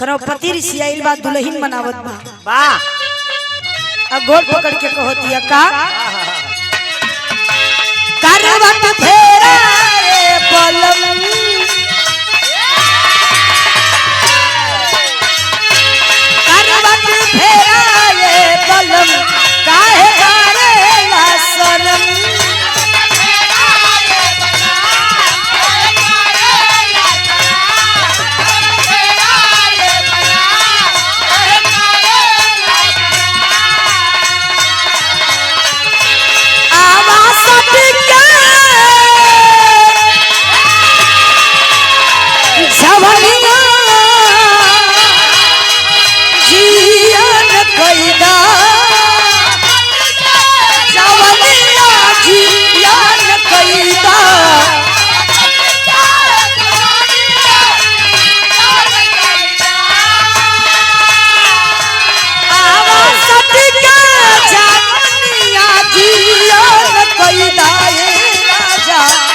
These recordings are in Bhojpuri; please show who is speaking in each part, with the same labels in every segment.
Speaker 1: करो पति ऋषि आइल बा दुल्हन मनावत बा
Speaker 2: वाह
Speaker 1: आ गोर पकड़ के कहतिया का करवट फेरा रे पलम करवट फेरा रे पलम काहे करेला शरम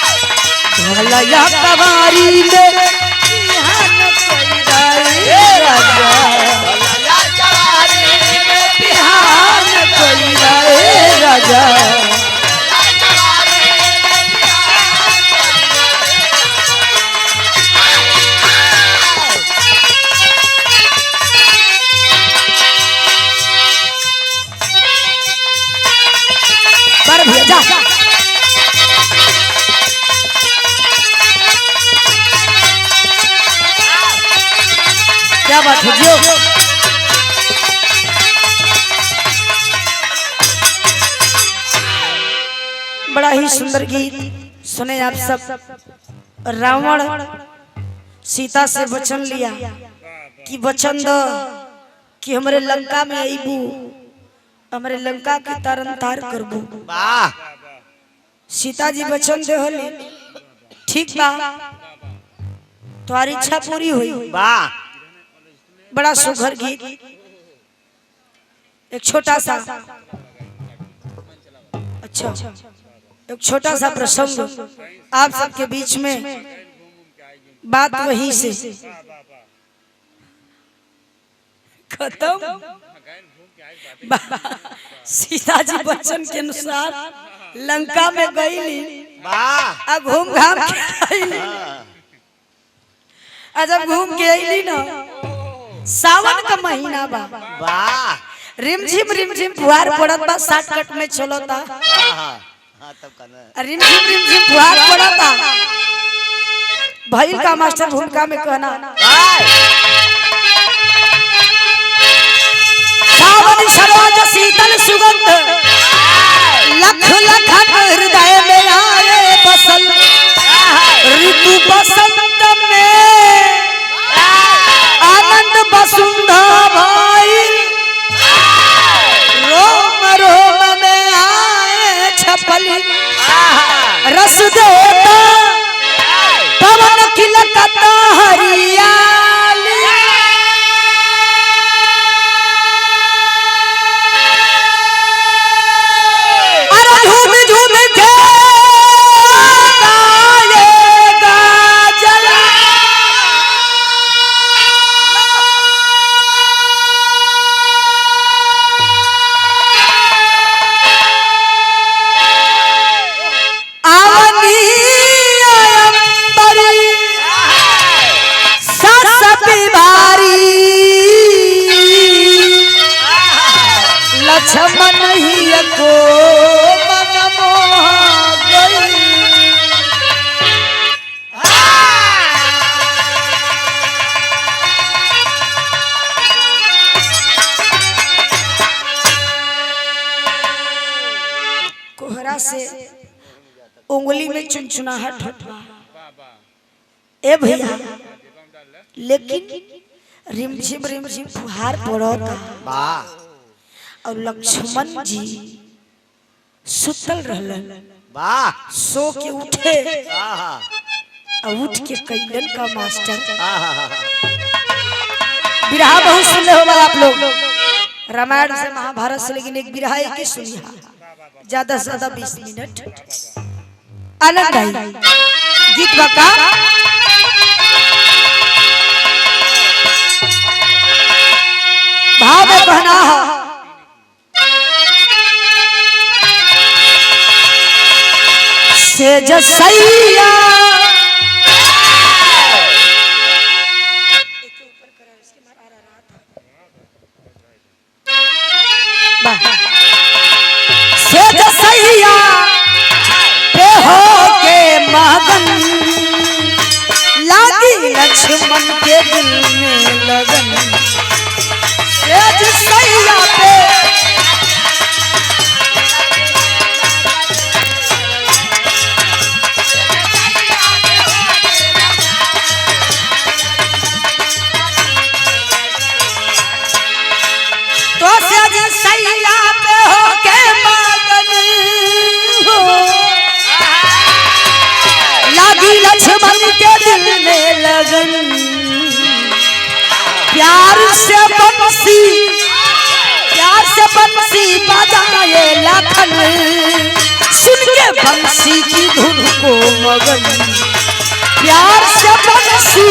Speaker 1: भलया कवारी में बिहान कोई राजा भलया कवारी में बिहान कोई राजा पर भेजा क्या बात है जो बड़ा ही सुंदर गीत सुने आप सब। रावण सीता से वचन लिया कि वचन दो कि हमरे लंका में आईबू हमरे लंका के तरन तार करबू।
Speaker 2: वाह
Speaker 1: सीता जी वचन दे होली ठीक बा तुम्हारी इच्छा पूरी हुई।
Speaker 2: वाह
Speaker 1: बड़ा सुघर गीत एक छोटा सा अच्छा एक छोटा सा प्रसंग आप सबके बीच में बात वहीं से खत्म। सीता जी वचन के अनुसार लंका में गई
Speaker 2: वाह
Speaker 1: घूम घाम के आईली। जब घूम के आईली ना सावन का महीना बा
Speaker 2: वाह
Speaker 1: रिमझिम फुहार पड़त बा शॉर्टकट में चलता
Speaker 2: हां तब कहना
Speaker 1: रिमझिम फुहार पड़ता भइल का मास्टर भूमिका में कहना सावन सरोज शीतल सुगंध लख लख हृदय में आए बसल ऋतु बसंत में आनंद बसुंधा भाई रोम रोम में आए छपली रस देता पवन खिलकता हरियाली अरे झूम झूम के गाएगा जल लक्ष्मण ही को मन मोह गई। कोहरा से उंगली में चुनचुनाहट होता ए भैया लेकिन रिमझिम फुहार पड़ता
Speaker 2: वाह
Speaker 1: और लक्ष्मण जी सुतल रहलन।
Speaker 2: वाह
Speaker 1: सो के उठे
Speaker 2: आहा
Speaker 1: और उठ के कैलन का मास्टर
Speaker 2: आहा
Speaker 1: बिरहा बहुत सुने होगा आप लोग रामायण से महाभारत से लेकिन एक बिरहा एक ही सुनी ज्यादा से ज्यादा 20 मिनट आनंद आई गीत बका कहना है से जसैया से जसैया पे हो के मगन लागी लक्ष्मण के दिल में लगन से जसैया पे तो से जसैया पे हो के मगन हो लागी लक्ष्मण के दिल में लगन प्यार से बंसी बजाए लखन सुन के बंसी की धुन को मगन प्यार से बंसी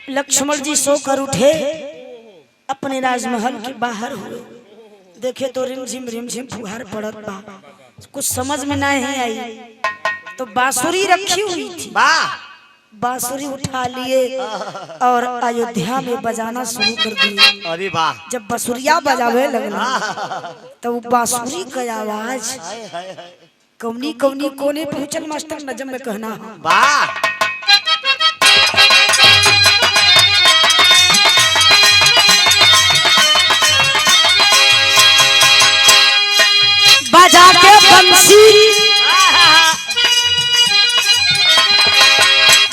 Speaker 1: लक्ष्मण जी सोकर उठे अपने राजमहल के बाहर हुए देखे तो रिमझिम फुहार पड़त बा कुछ समझ में नहीं आई तो बांसुरी रखी हुई थी बांसुरी उठा लिए और अयोध्या में बजाना शुरू कर दिए।
Speaker 2: अरे वाह
Speaker 1: जब बांसुरिया बजावे लगला तो बांसुरी का आवाज कौनी कौनी कोने पहुंचल मास्टर नजम में कहना
Speaker 2: वाह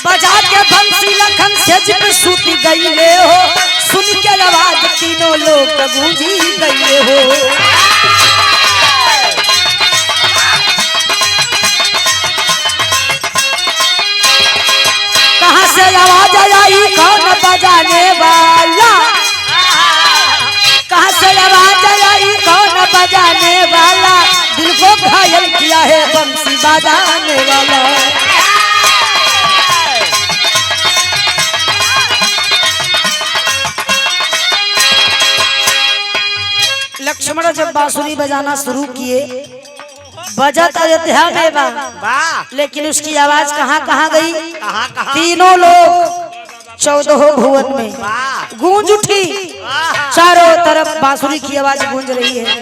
Speaker 1: बजा के बंसी लखन से जिप सूत गईले हो सुन के आवाज तीनों लोग गूंजी गईले हो कहां से आवाज आई कौन बजाने वाला कहां से आवाज आई कौन बजाने वाला दिल को घायल किया है बंसी बजाने वाला लक्ष्मण जब बांसुरी बजाना शुरू किए बजत अयोध्या में बा लेकिन उसकी आवाज कहाँ कहाँ गई तीनों लोग 14 भुवन में गूंज उठी चारों तरफ बांसुरी की आवाज गूंज रही है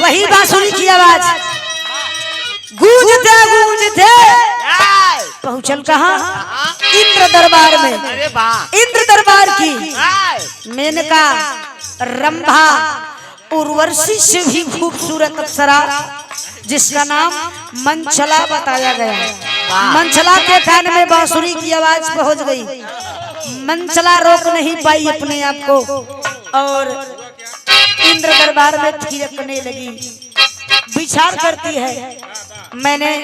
Speaker 1: वही बांसुरी की आवाज गूंजते पहुंचल कहाँ इंद्र दरबार में इंद्र दरबार की मेनका रंभा उर्वशी से भी खूबसूरत अप्सरा जिसका नाम मंचला बताया गया मंचला के कान में बांसुरी की आवाज पहुंच गई मंचला रोक नहीं पाई अपने आप को और इंद्र दरबार में थिरकने लगी विचार करती है मैंने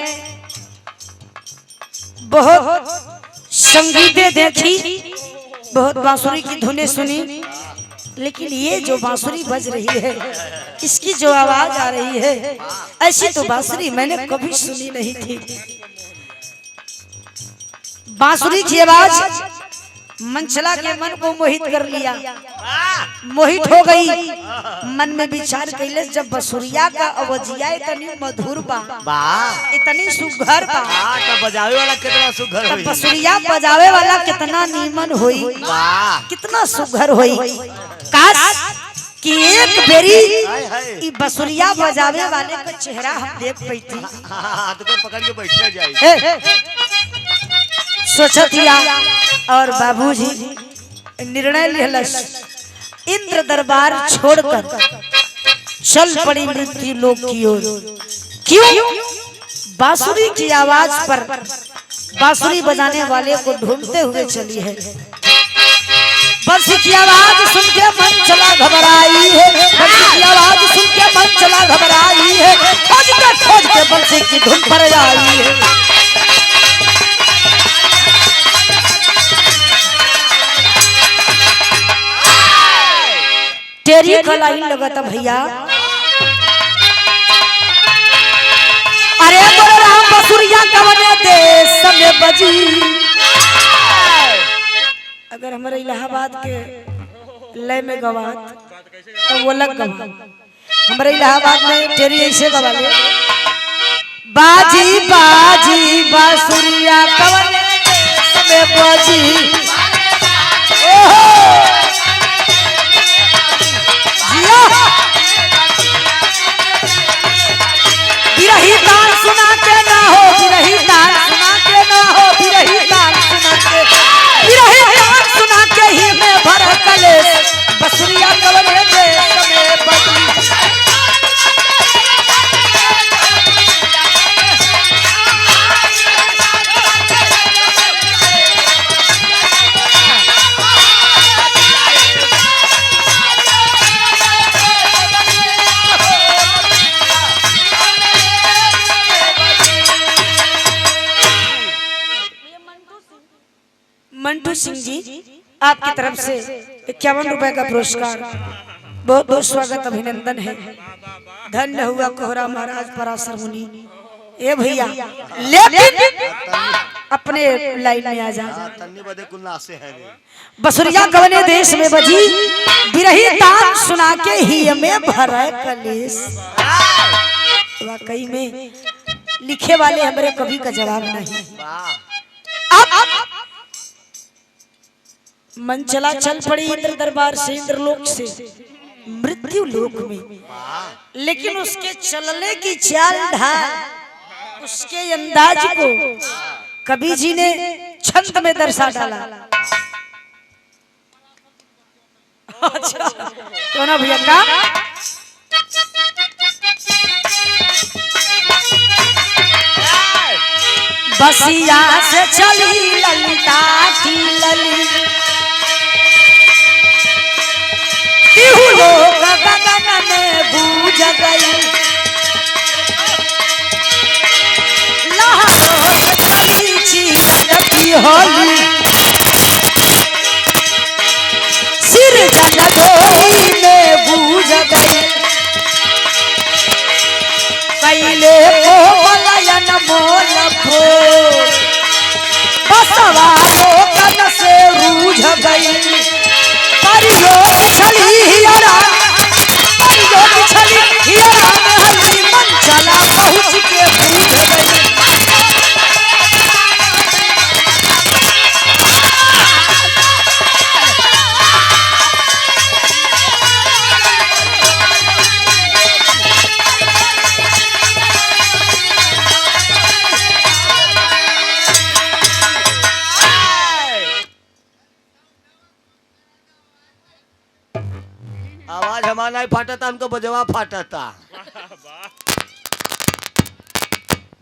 Speaker 1: बहुत संगीतें देखी बहुत बांसुरी की धुनें सुनी लेकिन ये जो बांसुरी बज रही है इसकी जो आवाज आ रही है ऐसी तो बांसुरी मैंने कभी सुनी नहीं थी बांसुरी की आवाज मंचला के मन को मोहित कर लिया मोहित हो गई मन में विचार कैले जब बसुरिया का अवजिया इतनी मधुर बा इतनी सुघर बा
Speaker 2: तब बजावे वाला कितना सुघर होई
Speaker 1: बसुरिया बजावे वाला कितना नीमन होई कितना सुघर होई काश कि एक बेरी ई बसुरिया बजावे वाले का चेहरा हम देख पैती
Speaker 2: हाथ को पकड़ के बैठ जाए
Speaker 1: सोचतिया और बाबूजी निर्णय लेलस इंद्र दरबार छोड़कर चल पड़ी मृत्यु लोक की ओर क्यों बांसुरी की आवाज पर बांसुरी बजाने वाले को ढूंढते हुए चली है बंसी की आवाज सुन के मन चला घबराई है बंसी की आवाज सुन के मन चला घबराई है खोज के बंसी की धुन पर आई है टेरी कलाई लगता भैया। अरे बोलो राम बसुरिया कवने देश में बजी। अगर हमारे इलाहाबाद के लय में गवात तो वो लग गवा। हमारे इलाहाबाद में टेरी ऐसे गवा ले, बाजी बाजी बासुरिया कवने देश में बजी। बिरही तान सुना के ना हो, बिरही तान सुना के ना हो, बिरही तान सुना के, बिरही तान सुना के ही में भर कलेश बसुरिया कवने देश में बजी। मंटू सिंह जी आपकी तरफ से 51 रुपए का पुरस्कार, बहुत बहुत स्वागत अभिनंदन है। धन्य हुआ कोहरा महाराज पराशर मुनि। ए भैया लेकिन अपने लाइन में आ जा।
Speaker 2: तन्नी बदे कुल नासे है
Speaker 1: बसुरिया कवने देश में बजी, बिरही तान सुना के ही में भरा कलेश। वाकई में लिखे वाले हमारे कवि का जवाब नहीं। अब मन चला चल पड़ी इंद्र दरबार से, इंद्रलोक से मृत्यु लोक में। लेकिन उसके चलने की चाल ढाल, उसके अंदाज को कवि जी ने छंद में दर्शा डाला। अच्छा तो ना भैया का बसिया से चली ललिता की लली, लोग गगन में बूझ गई, लहरों से चली चीरती होली, सिर जंगलोई में बूझ गई, कैले को मलयन मोल फूल, बसवा लोकन से रूझ गई। परियो छली हियरा, परियो छली हियरा में हल्दी मन चला पहुँच के पूछ गई।
Speaker 2: आवाज हमारा नहीं फाटा था, हमको बजवा फाटा था।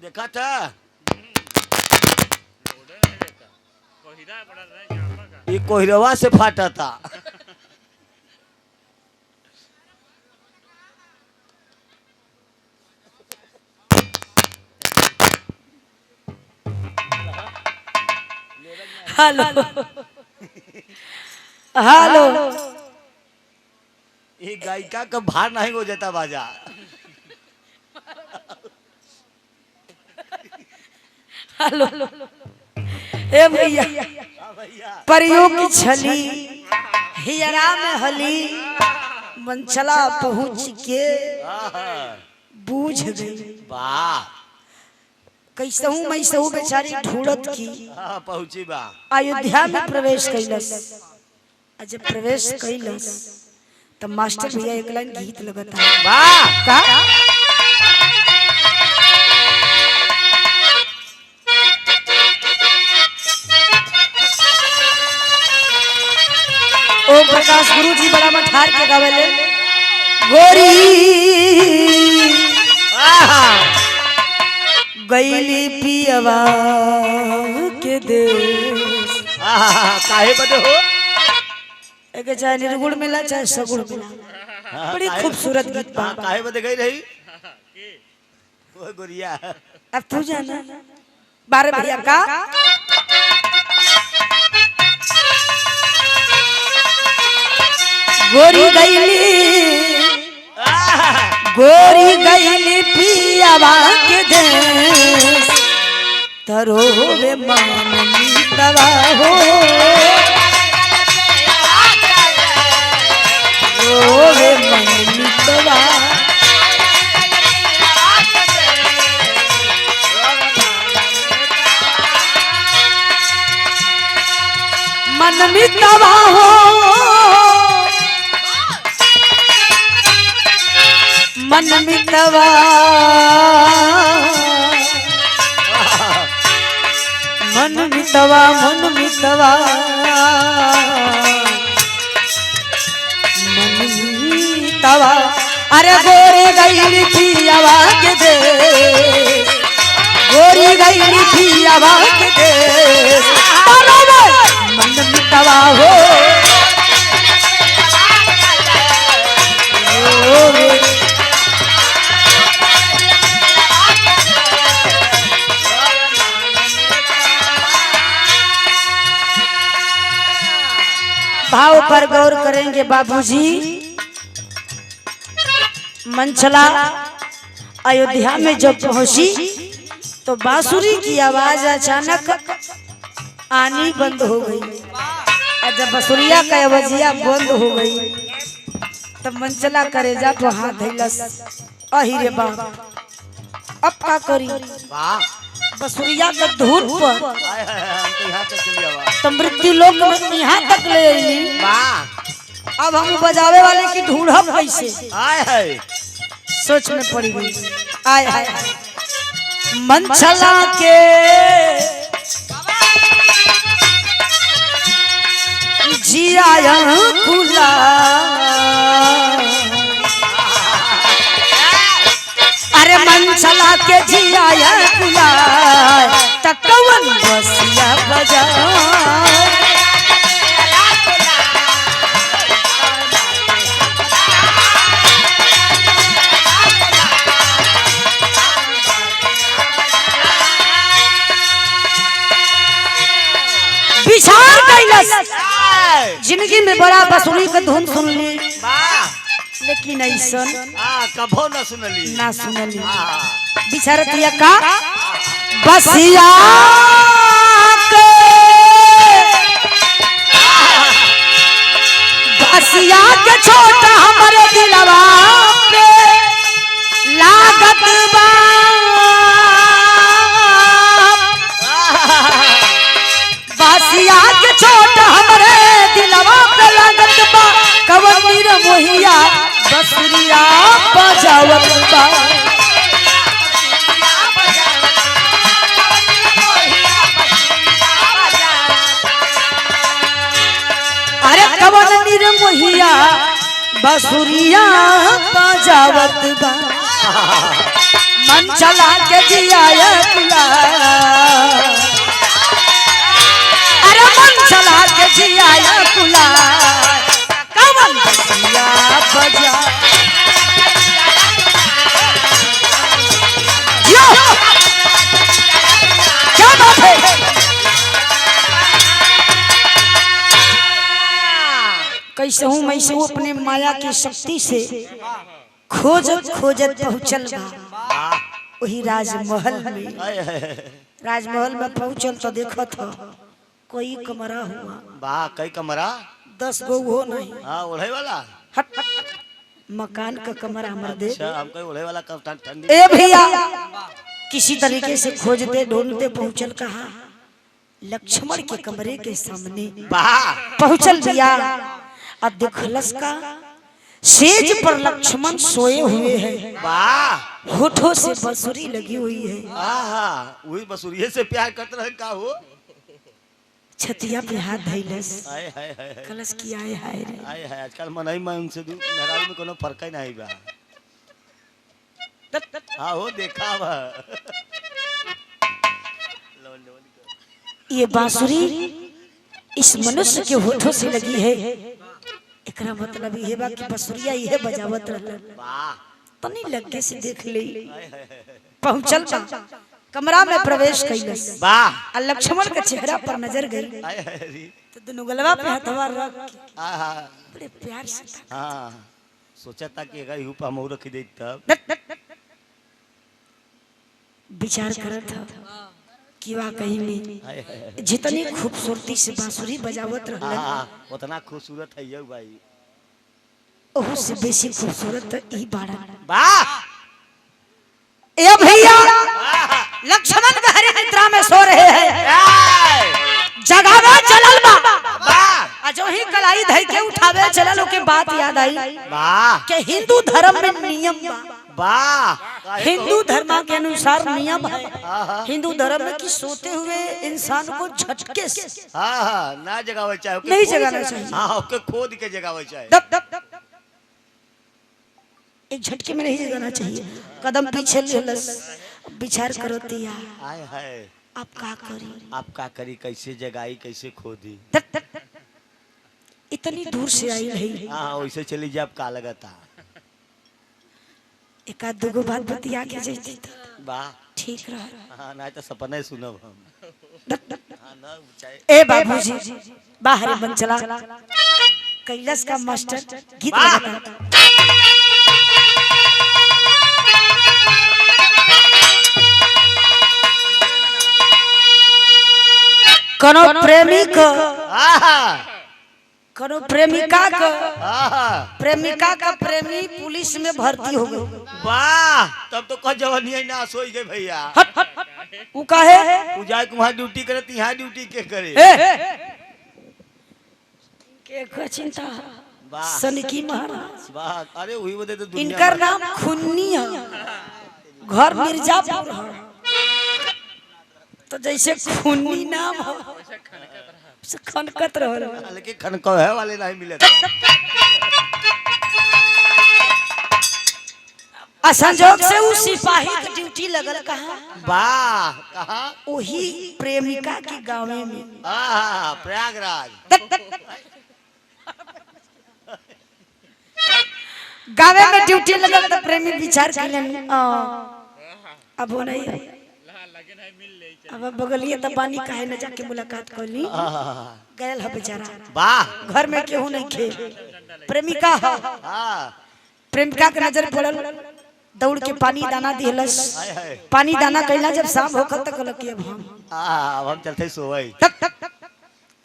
Speaker 2: देखा था ये कोहिरवा से फाटा था।
Speaker 1: हेलो हेलो,
Speaker 2: ये गायिका का भार नहीं हो जाता बाजा।
Speaker 1: हेलो ए भैया, परियों की छली हियरा में हली, मनचला पहुँच के बूझ गई।
Speaker 2: वाह,
Speaker 1: कैसहू मैसहू बेचारी ढूंढत की
Speaker 2: पहुंची बा।
Speaker 1: अयोध्या में प्रवेश कैलस। जब प्रवेश कैलस तब मास्टर भैया एक लाइन गीत लगता है।
Speaker 2: वाह
Speaker 1: का ओम प्रकाश गुरु जी बड़ा मठार के गावेले, गोरी गईली पियवा के देश।
Speaker 2: काहे बदे हो?
Speaker 1: एक चाहे निर्गुण मिला चाहे सगुण मिला, बड़ी खूबसूरत गीत बा।
Speaker 2: काहे बदे गई रही ओ गोरिया?
Speaker 1: अब तू जाना बारे भैया का गोरी गईली पियावा के देश तरोवे मन मीतवा हो रोवे मन मीतवा मन मीतवा हो मन मितवा मन मितवा मन मितवा मन मितवा अरे गोरी गईली पियावा के दे गोरी गईली पियावा के दे मन मितवा हो भाव पर गौर करेंगे बाबूजी। मंचला अयोध्या में जब पहुंची तो बांसुरी की आवाज अचानक आनी बंद हो गई और जब बांसुरिया का आवाजिया बंद हो गई तब मंचला करेजा तो हाथ धैलस अहि रे बाप अब का करी बांसुरिया का धूल पर तो मृत्यु लोक में यहाँ तक ले आई। अब हम बजावे वाले की ढूंढब कैसे सोच में पड़ी गई। आय हाय मंचला के जिया खुला अरे मंचला के जिया खुला तकवन बसिया बजा विचार कैलस जिंदगी में बड़ा बांसुरी का धुन सुन ली लेकिन ऐसा
Speaker 2: कभो न सुनली
Speaker 1: ना सुनली विचार किया का बसिया के बसिया के छोटा हमारे दिलवा पे लागत बा बसिया के छोटा हमारे दिलवा पे लागत बा कवनी रे मोहिया बसुरिया बजावत बा अरे कवनी रे मोहिया बसुरिया बजावत बा मन चला के जिया खुला अरे मन चला के जिया खुला कवन बसिया बजा क्या बात है कैसे हूँ मैं से अपने माया की शक्ति से खोजत खोजत पहुंचल बा वही राजमहल में। राजमहल में पहुंचल तो देखा था कोई कमरा हुआ
Speaker 2: वाह कई कमरा
Speaker 1: 10 गो हो नहीं
Speaker 2: हाँ ओढ़े वाला
Speaker 1: हट मकान का कमरा हमर दे
Speaker 2: अच्छा हम कोई ओढ़े वाला कब ठंडी
Speaker 1: ए भैया किसी तरीके से खोजते ढूंढते पहुंचल कहा लक्ष्मण के कमरे के सामने
Speaker 2: वाह
Speaker 1: पहुंचल भैया अब देखलस का सेज पर लक्ष्मण सोए हुए हैं
Speaker 2: वाह
Speaker 1: होठों से बांसुरी लगी हुई है
Speaker 2: आहा वही बसुरिये से प्यार करते रहे का हो
Speaker 1: छतिया पे हाथ धैलस
Speaker 2: हाय हाय हाय
Speaker 1: कलश की आए हाय रे
Speaker 2: हाय हाय आजकल मनई मन से मेहरारू में कोनो फर्क ही नहीं बा हाँ हो देखा बा
Speaker 1: ये बांसुरी इस मनुष्य के होठों से लगी है एकरा मतलब ये बा कि बांसुरिया ये बजावत रहल
Speaker 2: वाह
Speaker 1: तनी लगे से देख ले पहुंचल बा कमरा में प्रवेश कैलस।
Speaker 2: वाह।
Speaker 1: आ लक्ष्मण के चेहरा पर नजर गई
Speaker 2: आय हाय रे।
Speaker 1: तो दोनों गलवा पे हथवा रख के
Speaker 2: आहा।
Speaker 1: बड़े प्यार से था।
Speaker 2: हाँ सोचा था कि अगर यूं हम रख दे तब
Speaker 1: विचार करत था कि वाकई में
Speaker 2: आय हाय।
Speaker 1: जितनी खूबसूरती से बांसुरी बजावत रहलन
Speaker 2: हाँ उतना खूबसूरत है ये भाई।
Speaker 1: ओहू से बेसी खूबसूरत तो ई बाड़ा।
Speaker 2: वाह।
Speaker 1: ए भैया लक्ष्मण गहरी निद्रा में सो रहे हैं। जगावे चलल बा।
Speaker 2: वाह।
Speaker 1: आ जो ही कलाई धई के उठावे चलल ओके बात याद आई
Speaker 2: वाह।
Speaker 1: कि हिंदू धर्म में नियम बा।
Speaker 2: वाह।
Speaker 1: हिंदू धर्म के अनुसार नियम है
Speaker 2: हाँ
Speaker 1: हिंदू धर्म में कि सोते हुए इंसान को झटके से
Speaker 2: हाँ ना जगावे चाहे
Speaker 1: नहीं जगाना चाहिए।
Speaker 2: हाँ ओके खोद के जगावे चाहे।
Speaker 1: एक झटके में नहीं जगाना चाहिए। कदम पीछे लेलस विचार करती है
Speaker 2: आय हाय।
Speaker 1: अब का करी
Speaker 2: आप का करी कैसे जगाई कैसे खोदी।
Speaker 1: इतनी दूर से आई नहीं।
Speaker 2: हाँ वैसे चली जाए आप का लगता।
Speaker 1: एक आध दुगो बात बतिया के जैती तो
Speaker 2: वाह।
Speaker 1: ठीक रहा।
Speaker 2: हाँ ना तो सपना ही सुनब हम। हाँ ना चाहे।
Speaker 1: ए बाबूजी बाहर बन चला कैलाश का मास्टर गीत लगाता। कनो प्रेमी को कनो प्रेमिका को प्रेमिका का प्रेमी पुलिस में भर्ती हो गई।
Speaker 2: वाह तब तो कह जवानी ना सोई गए भैया।
Speaker 1: वो काहे
Speaker 2: तू जाए वहाँ ड्यूटी करे यहाँ ड्यूटी के करे।
Speaker 1: के चिंता
Speaker 2: वाह।
Speaker 1: सनकी महाराज।
Speaker 2: वाह अरे वही बदे तो दुनिया
Speaker 1: इनकर नाम खुन्नी है घर मिर्जापुर है तो जैसे खूनी नाम हो खनकत रहल
Speaker 2: लेकिन खनकौ है वाले नहीं मिले।
Speaker 1: संजोग से उस सिपाही की ड्यूटी लगल कहाँ।
Speaker 2: वाह कहाँ।
Speaker 1: वही प्रेमिका के गाँव में
Speaker 2: प्रयागराज।
Speaker 1: गाँव में ड्यूटी लगल तो प्रेमी विचार कइलन अब वो नहीं अब बगलिए तो पानी काहे न जाके मुलाकात करली गयल है बेचारा।
Speaker 2: वाह।
Speaker 1: घर में केहू नहीं खे प्रेमिका है प्रेमिका के नजर पड़ल दौड़ के पानी दाना दिहलस। पानी दाना कैला जब शाम होकर तक लकी अब
Speaker 2: हम चलते सोई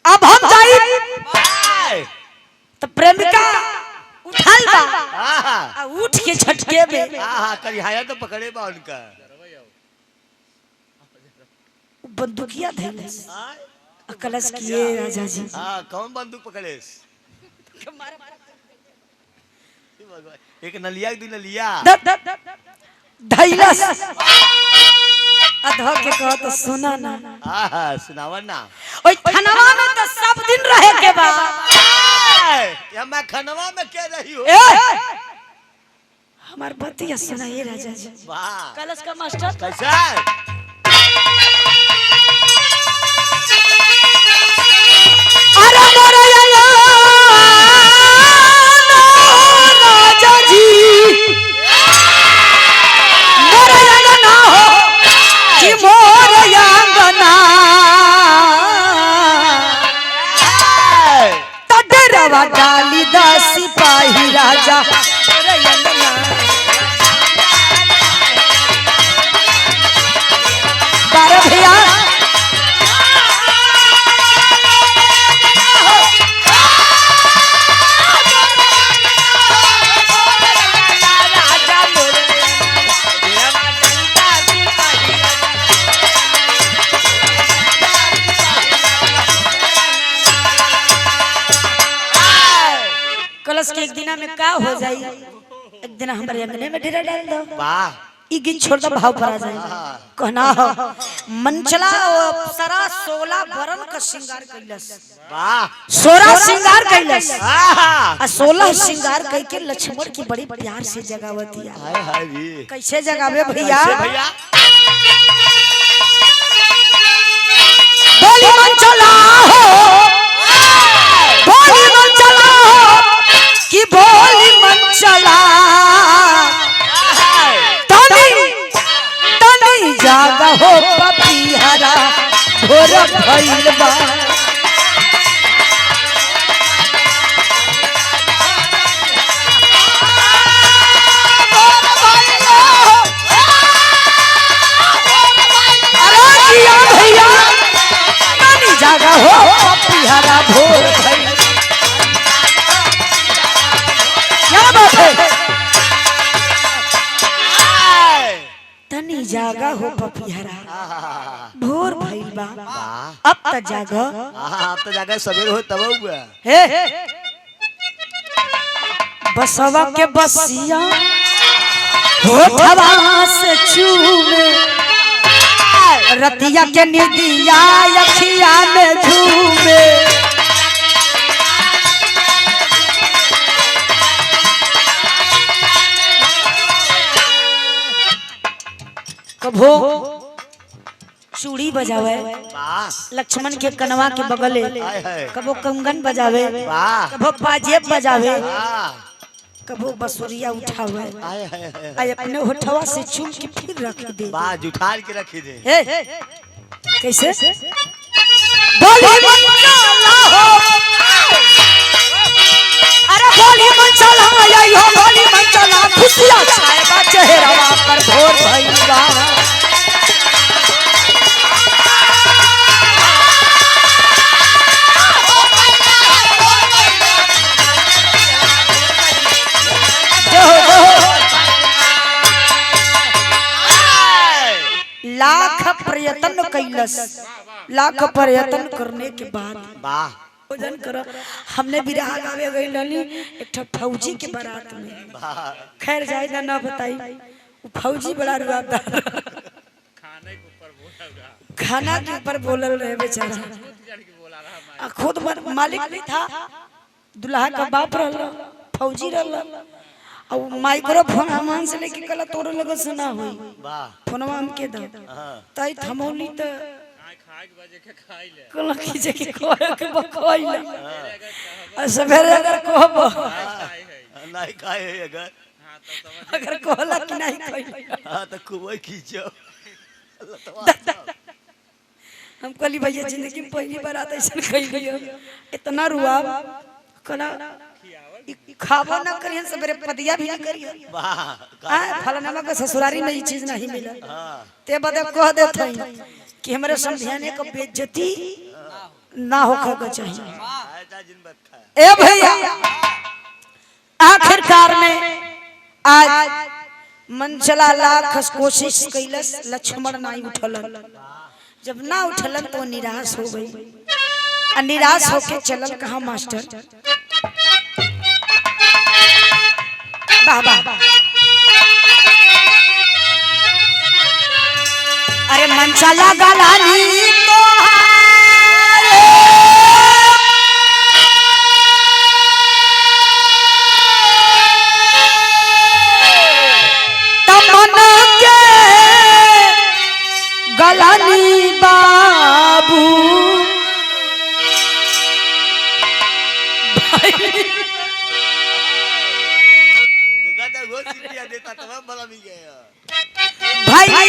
Speaker 1: अब हम जाई तो प्रेमिका उठल बा उठ के झटके में
Speaker 2: करिहाया तो पकड़े बा उनका
Speaker 1: बंदूकिया धैलस कलश किए राजा जी।
Speaker 2: कौन बंदूक पकड़े। एक नलिया एक नलिया
Speaker 1: धैलस अधा के कह तो सुना ना
Speaker 2: सुनावा ना।
Speaker 1: ओई खनवा में तो सब दिन रहे के बा।
Speaker 2: मैं खनवा में के रही हूँ।
Speaker 1: हमार बतिया सुनाइए राजा जी।
Speaker 2: वाह।
Speaker 1: कलश का मास्टर
Speaker 2: कैसा
Speaker 1: अरे मोरे राजा जी मोरे अंगना हो कि मोरे अंगना तडरवा डाली दा सिपाही राजा मोरे अंगना बारे भैया कलश के एक दिना में का हो जाई एक दिन हमारे अंगने में ढेरा डाल दो।
Speaker 2: वाह।
Speaker 1: ई गीत छोड़ दो भाव पर आ जाए कहना हो मनचला अप्सरा 16 बरन का श्रृंगार कैलस।
Speaker 2: वाह।
Speaker 1: 16 श्रृंगार कैलस
Speaker 2: हाँ।
Speaker 1: आ 16 श्रृंगार कई के लक्ष्मण की बड़ी प्यार से जगावतिया।
Speaker 2: हाय हाय रे।
Speaker 1: कैसे जगावे भैया
Speaker 2: भैया
Speaker 1: बोली मनचला हो बोली मनचला हो कि बोली मनचला तनी तनी जागा हो जागा हो पपिहरा भोर भइल। क्या बात है? तनी जागा हो पपिहरा भोर भइल बा। अब त जागा।
Speaker 2: अब तो जागा सवेर हो तब हुआ।
Speaker 1: हे बसवा के बसिया होठवा से चूमे रतिया के निदिया अखिया में झूमे। कभो चूड़ी बजावे लक्ष्मण के कनवा के बगले, कभो कंगन बजावे, कभो बाजेब बजावे, कभो बसुरिया उठावे, आय अपने होठवा से चूम के फिर रख दे।
Speaker 2: बाज उठाल के रखी दे।
Speaker 1: कैसे? बोली मंचला हो, अरे बोली मंचला आई हो, बोली मंचला खुशियां छाए बा चेहरा पर भोर भइल बा। लाख प्रयत्न कैलस, लाख प्रयत्न करने के बाद भोजन करो। हमने बिरहा गावे गई लली एक फौजी के बारात में। खैर जाए ना बताई, फौजी बड़ा रुआबदार खाना के ऊपर बोलल रहे बेचारा। खुद मालिक नहीं था, दुल्हा का बाप रहला, फौजी रहला। और माइक्रोफोन हमान से लेके कला तोरे लगे से ना होई। फोनवा हमके द तई थमौली त कला खींचे के कोय के बकवाइला। सवेरे अगर कहब
Speaker 2: नहीं खाए
Speaker 1: अगर कहला कि नहीं खइला
Speaker 2: हां त खूब खींचो।
Speaker 1: हम कहली भैया जिंदगी में पहली बार आता ऐसा खइलियो। इतना रुआ कला खावा ना करिए, सवेरे पदिया भी ना करिए। फलाना के ससुरारी में ये चीज नहीं मिला। ते बदे कह देत हई कि हमरे समझाने को बेइज्जती ना होखे के चाहिए। ए भैया आखिरकार में आज मंचला लाख कोशिश कैलस, लक्ष्मण नहीं उठलन। जब ना उठलन तो निराश हो गई। निराश होके चलल कहा मास्टर। बाबा अरे मंचला गलानी तमन के गलानी बाबू भाई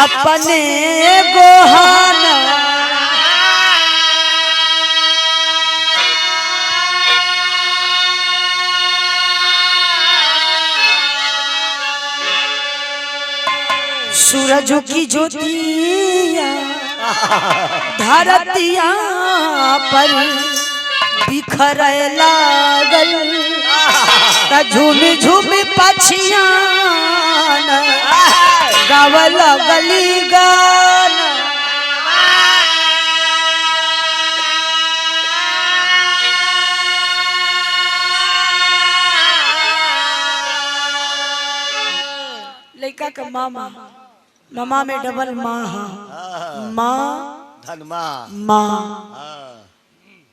Speaker 1: अपने गोहाना सूरज की ज्योतिया धरतिया पर बिखर लागल। झूमी झूमी पछिया गावल गली गाना। लड़का का मामा, मामा में डबल माँ, माँ
Speaker 2: धनमा
Speaker 1: माँ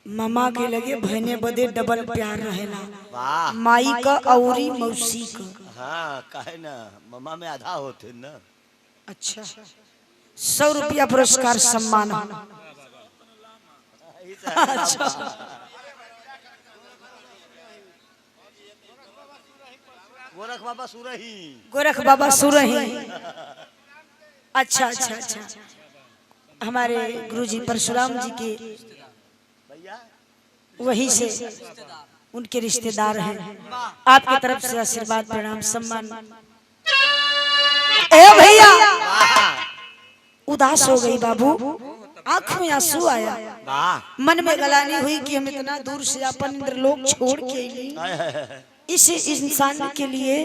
Speaker 1: मामा के लगे बहने बदे डबल प्यार रहेला। माई का औरी मौसी का।
Speaker 2: हाँ काहे ना मामा में आधा होते ना।
Speaker 1: अच्छा 100 रुपया पुरस्कार सम्मान। अच्छा
Speaker 2: गोरख बाबा सुरही।
Speaker 1: गोरख बाबा सुरही। अच्छा अच्छा अच्छा हमारे गुरुजी परशुराम जी के वही से उनके रिश्तेदार हैं। आपकी तरफ से आशीर्वाद प्रणाम सम्मान। ए भैया उदास हो गई बाबू, आंख में आंसू आया,
Speaker 2: वाह
Speaker 1: मन में गलानी हुई कि हम इतना दूर से अपन इंद्रलोक छोड़ के अइली
Speaker 2: हाय हाय हाय।
Speaker 1: इस इंसान के लिए,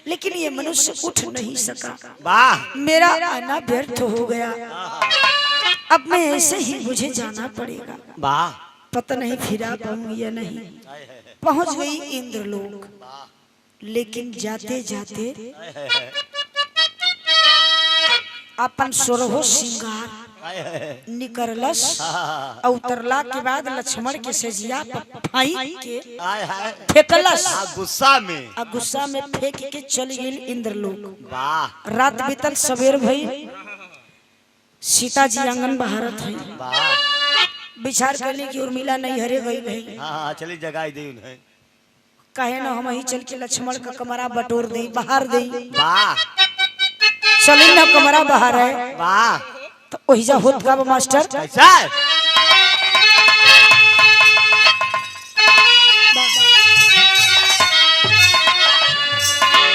Speaker 1: लेकिन ये मनुष्य उठ नहीं सका।
Speaker 2: वाह
Speaker 1: मेरा आना व्यर्थ हो गया, अब मैं ऐसे ही मुझे जाना पड़ेगा।
Speaker 2: वाह
Speaker 1: पता नहीं फिर आ पाऊंगी या नहीं।
Speaker 2: हाय हाय हाय।
Speaker 1: पहुंच गई इंद्रलोक, लेकिन जाते जाते
Speaker 2: हाय हाय हाय।
Speaker 1: अपन सोरहो श्रृंगार
Speaker 2: हाय हाय हाय।
Speaker 1: निकलस
Speaker 2: हाँ।
Speaker 1: और उतरला के बाद लक्ष्मण के सेजिया पर फाई के
Speaker 2: हाय हाय।
Speaker 1: फेंकलस
Speaker 2: गुस्सा में
Speaker 1: आ गुस्सा में फेंक के चली गई इंद्रलोक।
Speaker 2: वाह
Speaker 1: रात बीतल सवेर भई, सीता जी आंगन बहारत है,
Speaker 2: वाह
Speaker 1: विचार करने की उर्मिला नहीं हरे गई नहीं,
Speaker 2: हाँ चली जगाई दे उन्हें।
Speaker 1: कहे ना हम ही चल के लक्ष्मण का कमरा बटोर दे, बाहर दे।
Speaker 2: वाह
Speaker 1: चली ना कमरा बाहर है
Speaker 2: वाह
Speaker 1: तो वही जा होत का मास्टर।
Speaker 2: कैसा है?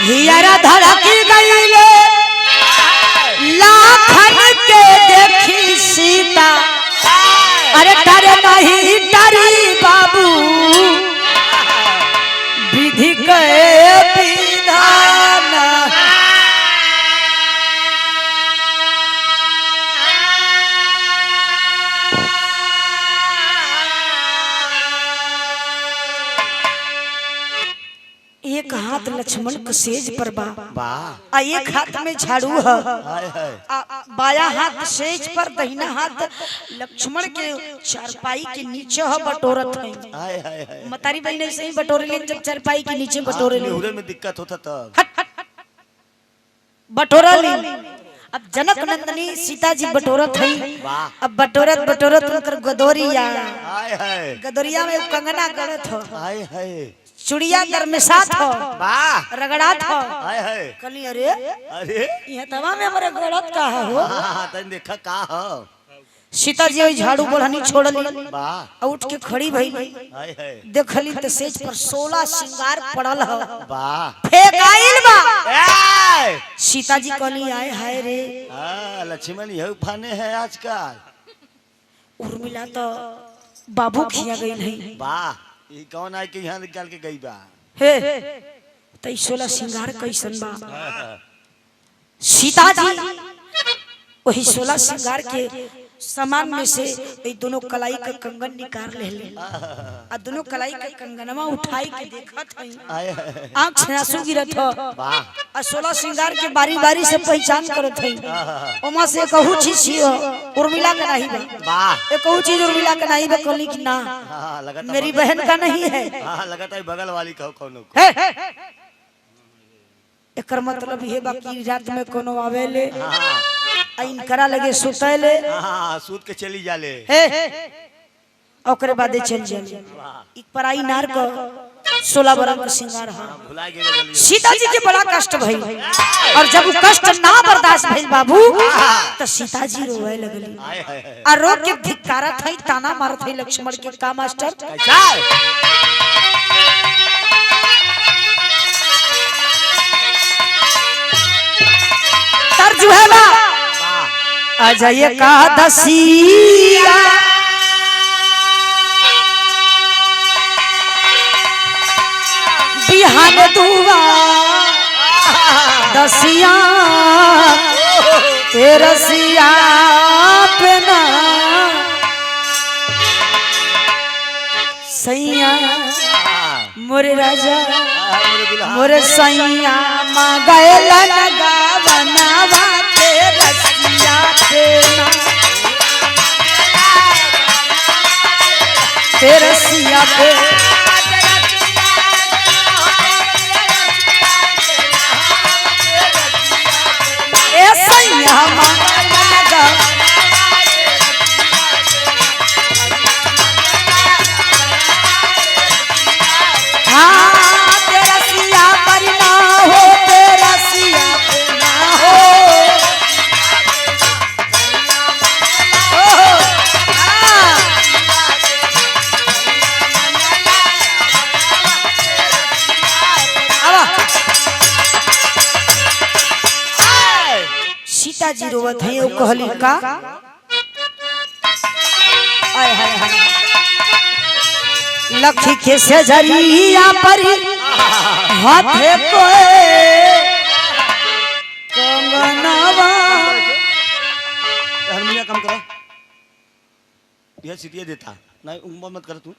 Speaker 1: हियरा धड़की गईले लाखन के देखी सीता, अरे डरे नहीं डरी बाबू, विधि के विधान। एक हाथ लक्ष्मण के सेज पर बा,
Speaker 2: वाह
Speaker 1: आ एक हाथ में झाड़ू है,
Speaker 2: हाय हाय।
Speaker 1: बाया हाथ सेज पर, दहिना हाथ लक्ष्मण के चारपाई के नीचे है बटोरत है।
Speaker 2: हाय हाय हाय।
Speaker 1: मतारी बहन ऐसे ही बटोरे ले, जब चारपाई के नीचे बटोरे ले,
Speaker 2: निहुरे में दिक्कत होता तब।
Speaker 1: हट हट बटोरा ली। अब जनक नंदनी सीता जी बटोरत है,
Speaker 2: वाह
Speaker 1: अब बटोरत बटोरत उनकर गदोरिया,
Speaker 2: हाय हाय।
Speaker 1: गदोरिया में कंगना गड़त हो,
Speaker 2: हाय हाय।
Speaker 1: चुड़िया दरमिसात हो,
Speaker 2: वाह
Speaker 1: रगड़ात हो।
Speaker 2: हाय हाय।
Speaker 1: कली अरे
Speaker 2: अरे
Speaker 1: ये तवा में हमारे गड़त का है हो।
Speaker 2: हाँ तन देखा का हो।
Speaker 1: सीता जी झाड़ू बढ़नी छोड़ ली,
Speaker 2: वाह
Speaker 1: उठ के खड़ी भई,
Speaker 2: हाय हाय।
Speaker 1: देखली तो सेज पर 16 श्रृंगार पड़ल है,
Speaker 2: वाह
Speaker 1: फेंकाइल बा।
Speaker 2: ए!
Speaker 1: सीता जी कहली आए हाय रे,
Speaker 2: लक्ष्मण यह फाने हैं आजकल।
Speaker 1: उर्मिला तो बाबू खिया गई नहीं।
Speaker 2: वाह ये कौन आए के यहाँ निकाल के गई बा।
Speaker 1: हे तई 16 श्रृंगार कैसन बा। सीता जी वही 16 श्रृंगार के सामान में से ये दोनों कलाई का कंगन निकाल ले, आ दोनों कलाई का कंगनवा उठाई के देखत हई,
Speaker 2: हाय हाय।
Speaker 1: आंख से आंसू गिरत हो,
Speaker 2: वाह
Speaker 1: आ 16 श्रृंगार के बारी बारी से पहचान करत हई। ओमा से कहू चीज छियो उर्मिला का नहीं बा,
Speaker 2: वाह
Speaker 1: एक कहू चीज उर्मिला का नहीं बा, कहली कि ना
Speaker 2: हाँ लगाता
Speaker 1: मेरी बहन का नहीं है।
Speaker 2: हाँ लगाता बगल वाली कहो कौन
Speaker 1: हे एकर मतलब ये बाकी रात में कोनो आवेले
Speaker 2: हाँ
Speaker 1: आ इनकरा लगे सुतैले,
Speaker 2: हाँ सूत के चली जाले।
Speaker 1: हे ओकरे बादे चल जाले। एक पराई नार को 16 बरस का श्रृंगार है।
Speaker 2: भुला गेले जल्दी।
Speaker 1: सीता जी के बड़ा कष्ट भइल, और जब वो कष्ट ना बर्दाश्त भइल बाबू तो सीता जी रोए लगली,
Speaker 2: हाय हाय हाय।
Speaker 1: आ रो के धिक्कारत हई, ताना मारत हई लक्ष्मण के। का मास्टर
Speaker 2: कैसा है?
Speaker 1: तर्जु है बा
Speaker 2: वाह
Speaker 1: अजय का दसिया, बिहान दुआ दसिया, रसिया पे ना सैया मोरे राजा मोरे सैया माँ गैला लगा बनावा के रसिया पे ना, रसिया पे सैया माँ लगा। हाँ तेरा सिया पर ना हो, तेरा सिया पे ना हो। सीता जी रोवत है, कहली का आय हाय हाय लखी के से जरिया पर हाथे कोए कंगनवा
Speaker 2: हारमोनिया काम करो यह सीटिया देता नहीं उम्र मत कर तू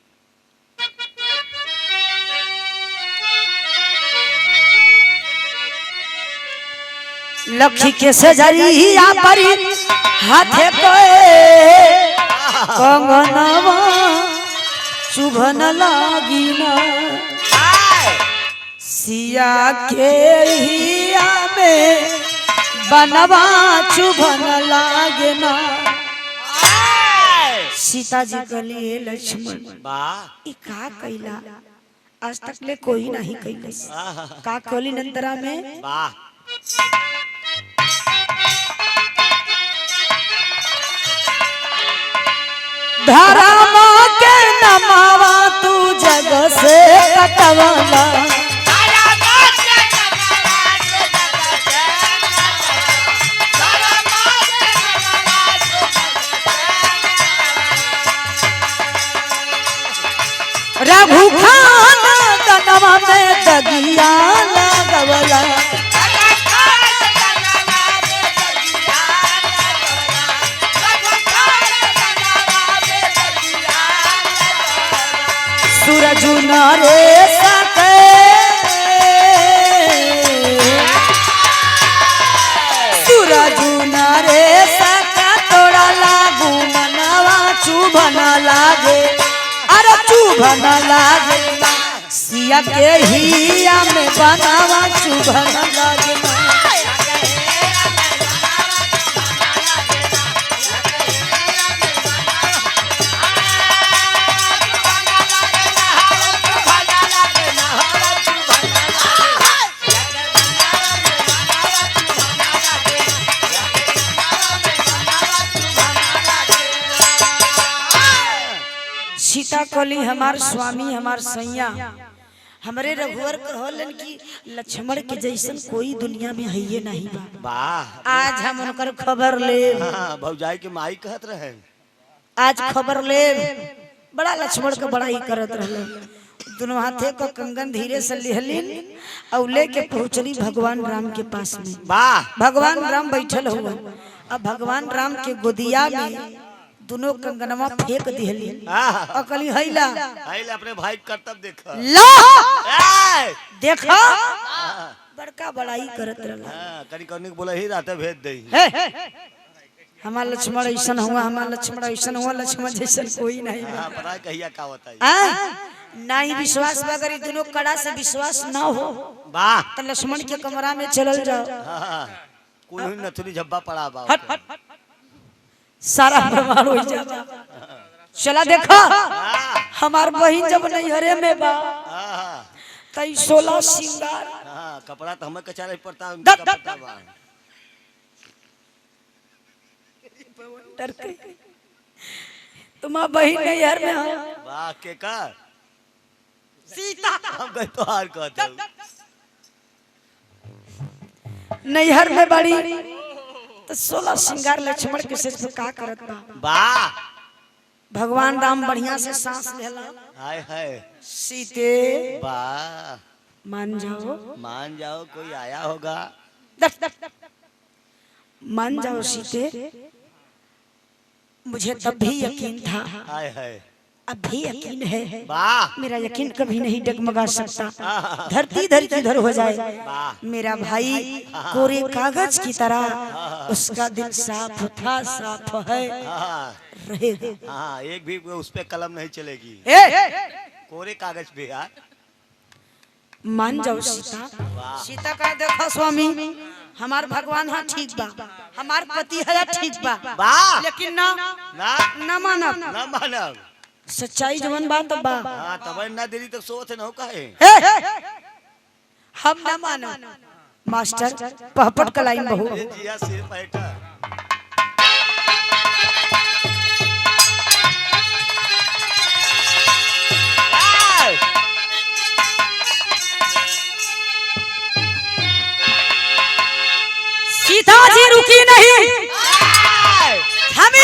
Speaker 1: लखी के से जरिया पर हाथे कोए कंगनवा चुभन लागी ना सिया के हिया में बनवा चुभन लागे ना सीता जी कहली लक्ष्मण ई का कैला आज तक ले कोई नहीं कैलस का कहली नंतरा में
Speaker 2: वाह
Speaker 1: धर्म के नमावा तू जग से कटवाला रघु खान कनवा में दगिया लगवला सूरज नारे सके सूरज नारे सका तोड़ा लागू मनवा चुभन लागे अरे चुभन लागे सिया के हिया में बनवा चुभन लागे सीता कहली हमार स्वामी हमार सैया हमरे रघुवर कहलन कि लक्ष्मण के जैसन कोई दुनिया में है ये नहीं बा
Speaker 2: वाह
Speaker 1: आज हम उनकर खबर ले
Speaker 2: भौजाई के माई कहत रहे
Speaker 1: आज खबर ले बड़ा लक्ष्मण का बड़ा ही करत रहले दोनों हाथे को कंगन धीरे से लिहलिन और लेके पहुंचली भगवान राम के पास में
Speaker 2: वाह
Speaker 1: भगवान राम बैठल हुआ अब भगवान राम के गोदिया में दोनों कंगनवा फेंक दिहली अकली हैला
Speaker 2: हैला अपने भाई कर्तव्य देखा
Speaker 1: ला देखा बड़का बड़ाई करत रहला
Speaker 2: कनी कनी बोला ही रात भेज दई
Speaker 1: हमार लक्ष्मण ऐसन हुआ हमार लक्ष्मण ऐसन हुआ लक्ष्मण जैसन कोई नहीं
Speaker 2: हां पता है कहिया का होता है
Speaker 1: नहीं विश्वास अगर दोनों कड़ा से विश्वास ना हो
Speaker 2: वाह
Speaker 1: तो लक्ष्मण के कमरा में चलल जाओ
Speaker 2: कोई नथुनी झब्बा पड़ा बा
Speaker 1: सारा प्रमाण हो जाता चला देखा हमार बहन जब नैहरे में बा तई 16 सिंगार
Speaker 2: कपड़ा तो हमें कचारे पड़ता पड़ता बा
Speaker 1: डर के तुम्हारा बहन नैहर में हो
Speaker 2: वाह के का
Speaker 1: सीता
Speaker 2: हम गए तो हार कहते
Speaker 1: नैहर में बड़ी तो 16 सिंगार लक्ष्मण के सिर पे का करत बा
Speaker 2: वाह
Speaker 1: भगवान राम बढ़िया से सांस लेला
Speaker 2: हाय हाय
Speaker 1: सीते
Speaker 2: वाह
Speaker 1: मान जाओ
Speaker 2: कोई आया होगा
Speaker 1: मान जाओ सीते मुझे तब भी यकीन था
Speaker 2: हाय हाय
Speaker 1: अब भी यकीन है
Speaker 2: वाह
Speaker 1: मेरा यकीन कभी नहीं डगमगा सकता धरती धरती धर हो जाए मेरा भाई कोरे कागज की तरह उसका दिल साफ था साफ है रहेगा
Speaker 2: हाँ एक भी उस पे कलम नहीं चलेगी कोरे कागज पे यार
Speaker 1: मान जाओ सीता सीता का देखो स्वामी हमार भगवान हाँ ठीक बा हमार पति है ठीक बा लेकिन ना मानब सच्चाई जवन बात बा
Speaker 2: हां तब ना देरी तक सोते न हो काहे
Speaker 1: हम ना मानो मास्टर पहपट का लाइन बहु
Speaker 2: जिया सिर पैठा
Speaker 1: सीता जी रुकी नहीं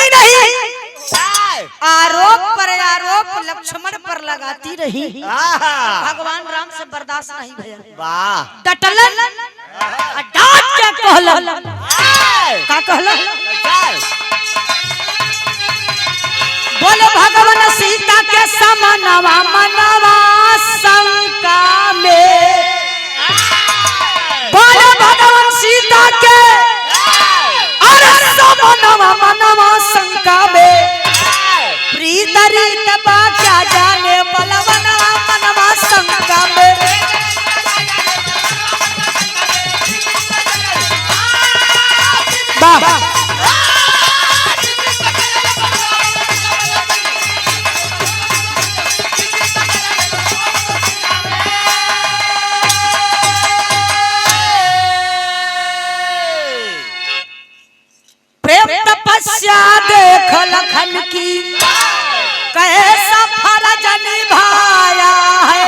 Speaker 1: मानती नहीं, आरोप पर आरोप लक्ष्मण पर लगाती रही। भगवान राम से बर्दाश्त नहीं भैया, डटलन डांट के कहलन, का कहलन? बोले भगवान सीता के समनवा मनवा शंका में, बोले भगवान सीता के अरे समनवा मनवा शंका में, प्रीत रीत बा क्या जाने बलवना मनवा शंका में। वाह तपस्या देख लखन की कैसा फर्ज निभाया है,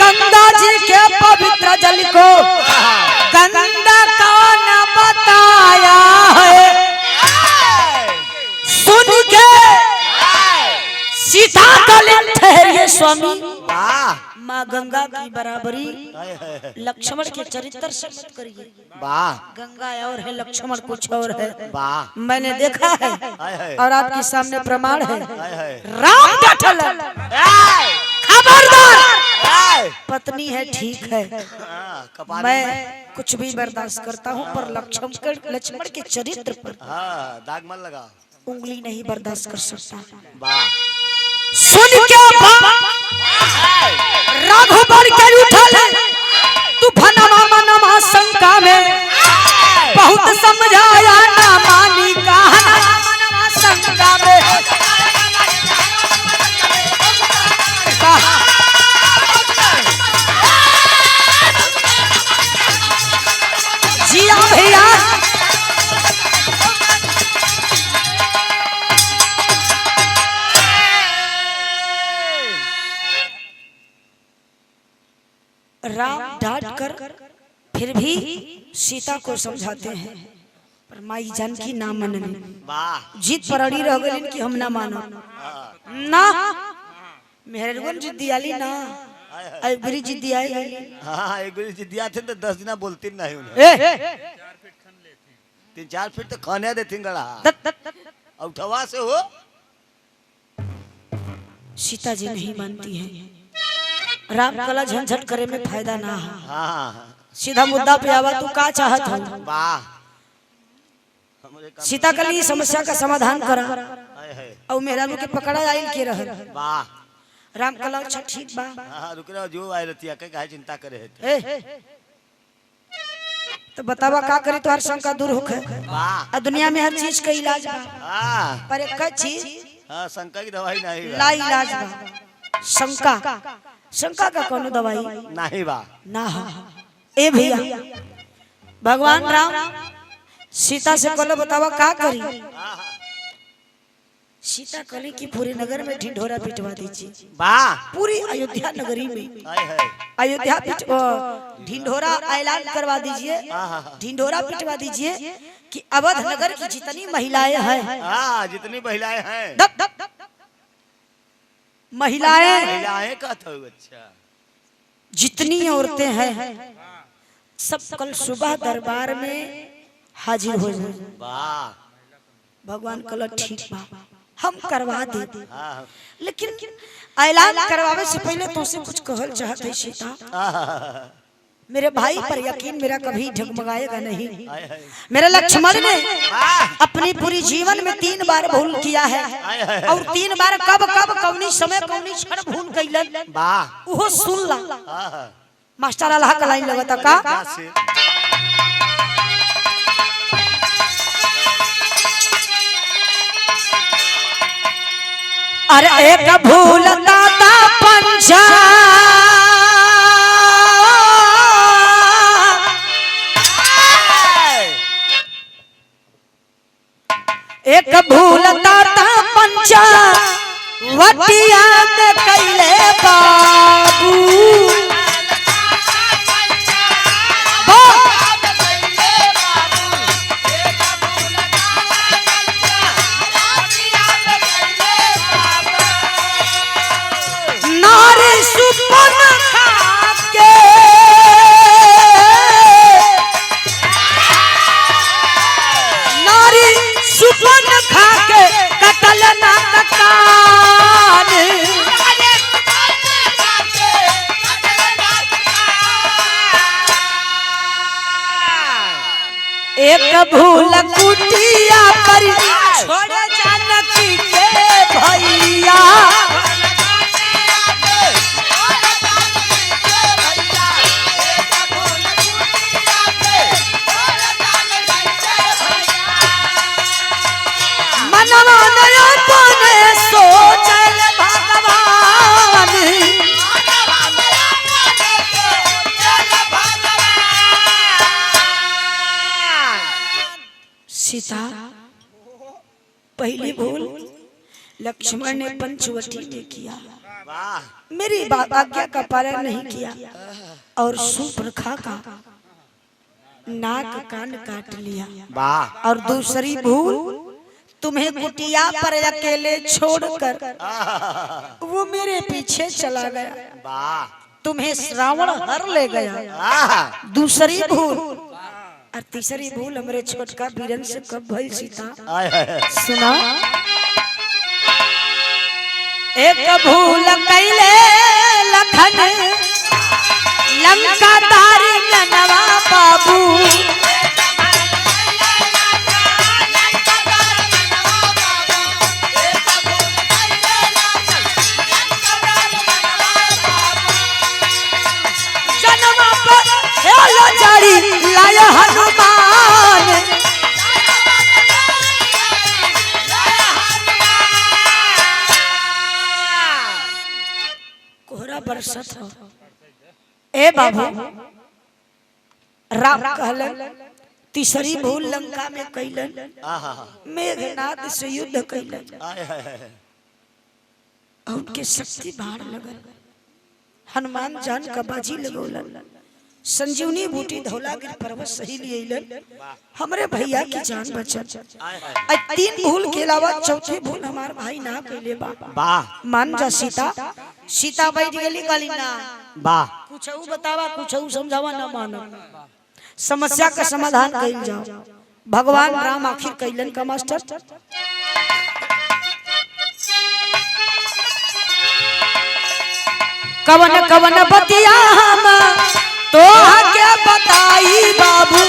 Speaker 1: गंगा जी के पवित्र जल को गंगा कौन बताया है। सुन के सीता दलित ठहरिए स्वामी, माँ गंगा की बराबरी लक्ष्मण के चरित्र से मत करिए। गंगा और है, लक्ष्मण कुछ और है। मैंने देखा है और आपके सामने प्रमाण है। राम डटलन, खबरदार, पत्नी है ठीक है, मैं कुछ भी बर्दाश्त करता हूँ, पर लक्ष्मण के चरित्र पर
Speaker 2: दाग मत लगा,
Speaker 1: उंगली नहीं बर्दाश्त कर सकता। सुन के रघुबर के उठल तूफानमा मनवा शंका में, बहुत समझाया ना मानी कहना मनवा शंका में। जिया भैया राम डांट कर फिर भी सीता को समझाते हैं, पर माई जानकी ना मनने, जीत पर अड़ी रह गई कि हम ना मानो ना। मेहरगुन जिद्दी आली ना, अबरी जिद्दी आई।
Speaker 2: हाँ एक बार जिद्दी आते तो 10 दिन बोलती नहीं उन्हें, 3-4 फीट तो खाने देती गड़ा उठवा से हो।
Speaker 1: सीता जी नहीं मानती है, राम कला झंझट करे में फायदा ना है। सीधा मुद्दा पे आवा, तू का चाहत हो? सीता कली समस्या का समाधान करा और मेरा के पकड़ा आइल के रह। राम कला अच्छा ठीक बा,
Speaker 2: रुक रहा जो आए रतिया के काहे चिंता करे है
Speaker 1: तो बतावा का करे तो हर शंका दूर होखे। आ दुनिया में हर चीज का इलाज बा, पर एक चीज
Speaker 2: शंका की दवाई नहीं
Speaker 1: ला इलाज बा। शंका, शंका का कोनो दवाई
Speaker 2: नहीं बा
Speaker 1: ना। ए भैया भगवान राम सीता से कहलो बतावा का करी। सीता कहली कि पूरे नगर में ढिंढोरा पिटवा दीजिए, पूरी अयोध्या नगरी में अयोध्या ढिंढोरा ऐलान करवा दीजिए, ढिंढोरा पिटवा दीजिए कि अवध नगर की जितनी महिलाएं हैं,
Speaker 2: जितनी महिलाएं हैं,
Speaker 1: महिलाएं
Speaker 2: का था अच्छा,
Speaker 1: जितनी औरतें हैं सब कल सुबह दरबार में हाजिर हो जाए। भगवान कल ठीक बा हम करवा दे, लेकिन ऐलान करवावे से पहले तुमसे कुछ कहल चाहत है सीता। मेरे भाई पर यकीन मेरा कभी डगमगाएगा नहीं। मेरे लक्ष्मण ने अपनी पूरी जीवन में 3 बार भूल किया है, और 3 बार कब कब कौनी समय कौनी क्षण भूल गईलन वो सुन ला। मास्टर अल्लाह का लाइन लगता का, अरे एक भूल दाता पंचा, एक भूल दाता पंचा वटिया में कैले बाबू। सुपन खाके नारी सुपन खाके कटल ना कान एक भूल कुटिया पर छोड़ जानकी के भैया मनवा नया बने सोचल भगवान सीता पहली भूल लक्ष्मण ने पंचवटी में किया, मेरी आज्ञा का पालन नहीं किया और सुप्रखा का नाक कान काट लिया। और दूसरी भूल तुम्हें कुटिया पर अकेले छोड़कर वो मेरे पीछे चला गया, तुम्हें श्रावण हर ले गया। दूसरी भूल और तीसरी भूल हमारे छोटका बीरन से कब भइल सीता सुना। एक भूल कैले लखन लंका तारी नवा बाबू जन्म पर हेलो जारी लाया हनुमान कोहरा बरसत हो ए बाबू राम कहलन तीसरी भूल लंका में कैलन मेघनाद से युद्ध कैलन और उनके शक्ति बाहर लगल। हनुमान जान का बाजी लगौलन, संजीवनी बूटी धौलागिरी पर्वत सही लिए हमरे भैया की जान बचल। तीन भूल के अलावा चौथी भूल हमार भाई ना कैले बा। मान जा सीता, सीता बैठ गेली गाली ना बा कुछ बतावा कुछ समझावा ना मानो, समस्या का समाधान कइल जाओ। भगवान राम आखिर कैलन का मास्टर कवन कवन बतिया हम तो आगे बताई बाबू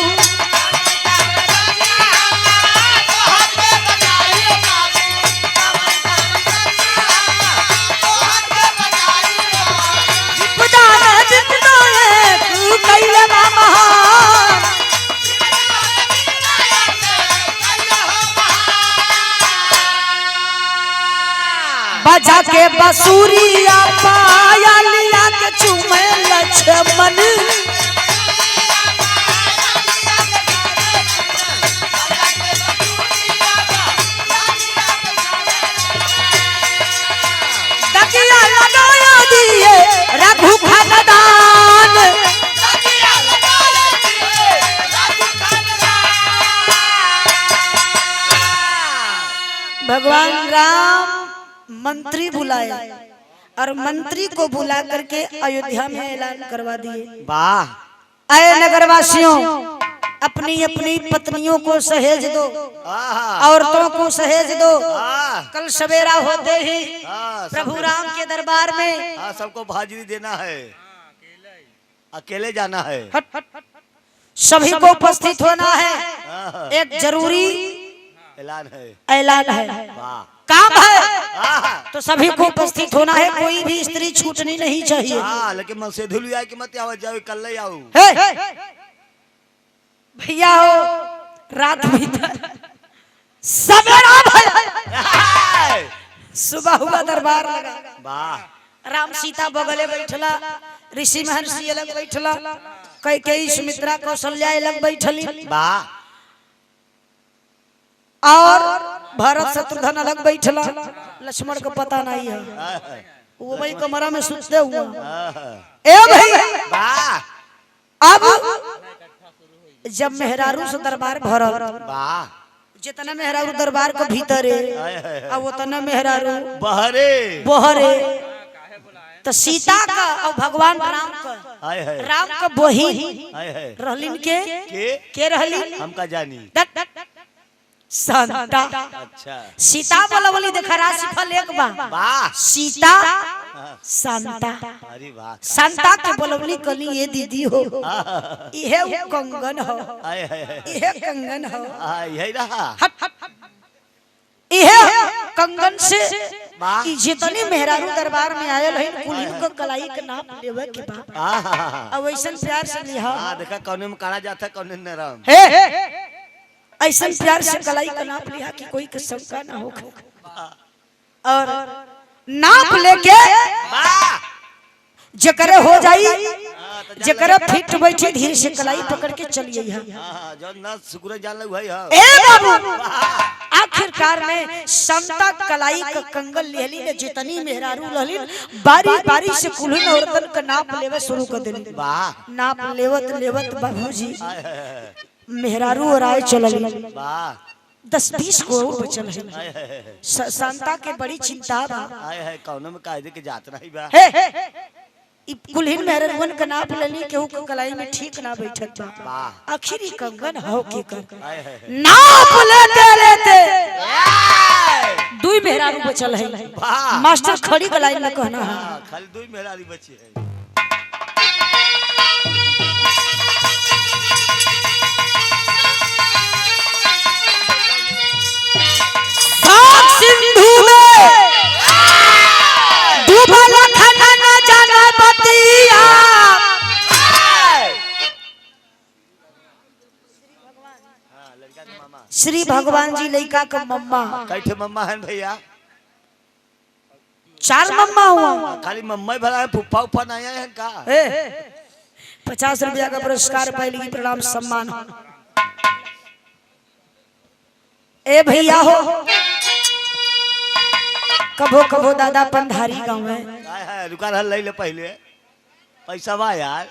Speaker 1: बजा के बसूरिया पाया लिया के चुमे लक्ष्मण दकिया लगाया दिए रघु खानदान भगवान राम मंत्री बुलाए और मंत्री को बुला करके अयोध्या में ऐलान करवा दिए। वाह अय नगरवासियों अपनी अपनी पत्नियों को सहेज दो, औरतों को सहेज दो, कल सवेरा होते ही प्रभु राम के दरबार में
Speaker 2: सबको हाजिरी देना है, अकेले जाना है,
Speaker 1: सभी को उपस्थित होना है, एक जरूरी ऐलान है काम है तो सभी को उपस्थित होना है, कोई भी स्त्री छूटनी नहीं चाहिए।
Speaker 2: लेकिन मन से धुल आए कि मत आओ जाओ कल ले आओ
Speaker 1: भैया हो रात भीतर सवेरा सुबह हुआ दरबार लगा। राम सीता बगले बैठला, ऋषि महर्षि अलग बैठला, कैकेयी सुमित्रा कौशल्या अलग बैठली और भरत शत्रुघ्न अलग बैठला। लक्ष्मण को पता नहीं है, वो भाई कमरा में सुते हुआ। ए भाई अब जब मेहरारू से दरबार भरल, जितना मेहरारू दरबार के भीतर है अब उतना मेहरारू बहरे बहरे तो सीता का और भगवान राम का
Speaker 2: हाय हाय
Speaker 1: राम का बहिन
Speaker 2: हाय हाय
Speaker 1: रहलिन के रहलिन
Speaker 2: हमका जानी
Speaker 1: संता।
Speaker 2: अच्छा
Speaker 1: सीता बोलवली देखा राशि फल एक बा
Speaker 2: वाह
Speaker 1: सीता संता।
Speaker 2: अरे वाह
Speaker 1: संता के बोलवली कली ये दीदी हो इहे उ कंगन हो
Speaker 2: हाय हाय हाय
Speaker 1: इहे कंगन हो
Speaker 2: यही रहा
Speaker 1: इहे कंगन से
Speaker 2: वाह
Speaker 1: ई जितनी मेहरारू दरबार में आयल है कुलीन को कलाई के नाप लेवे के बा अब ऐसन प्यार से लिहा
Speaker 2: हां देखा कौने में काढ़ा जाता कौने में नरम
Speaker 1: हे ऐसन प्यार से कलाई का नाप लिहा कि कोई के शंका ना हो और नाप लेके
Speaker 2: वाह
Speaker 1: जकरे हो जाई जकरे फिट बैठी धीरे से कलाई पकड़ के चलिए
Speaker 2: हां जो ना शुक्र जान भाई हां
Speaker 1: ए बाबू आखिरकार में संता कलाई का कंगन लेली ने जितनी मेहरारू लहली बारी बारी से कुल्हन औरतन का नाप लेवे शुरू कर देली
Speaker 2: वाह
Speaker 1: नाप लेवत लेवत बाबूजी मेहरारू और आए चलली
Speaker 2: वाह
Speaker 1: 10-20 को और बचल है संता के बड़ी चिंता बा
Speaker 2: हाय हाय कौनो में कायदे के जात नहीं बा
Speaker 1: ई कुल्हिन मेहरारून का नाप लेली केहू के कलाई में ठीक ना बैठत बा
Speaker 2: वाह
Speaker 1: आखिरी कंगन हो के कर
Speaker 2: हाय हाय
Speaker 1: नाप लेते लेते दुई मेहरारू बचल है
Speaker 2: वाह
Speaker 1: मास्टर खड़ी के लाइन में कहना है
Speaker 2: खाली दो मेहरारी बची है
Speaker 1: सिंधु में डूबल खनन जनपतिया श्री भगवान जी लड़का का मम्मा
Speaker 2: कैठे मम्मा है भैया
Speaker 1: 4 मम्मा हुआ
Speaker 2: खाली मम्मा ही भला है फुफ्फा उफ्फा नहीं है का
Speaker 1: 50 रुपया का पुरस्कार पहली प्रणाम सम्मान ए भैया हो कभो कभो दादा पंधारी गाँव में
Speaker 2: हाय हाय रुका रहा ले ले पहले पैसा बा यार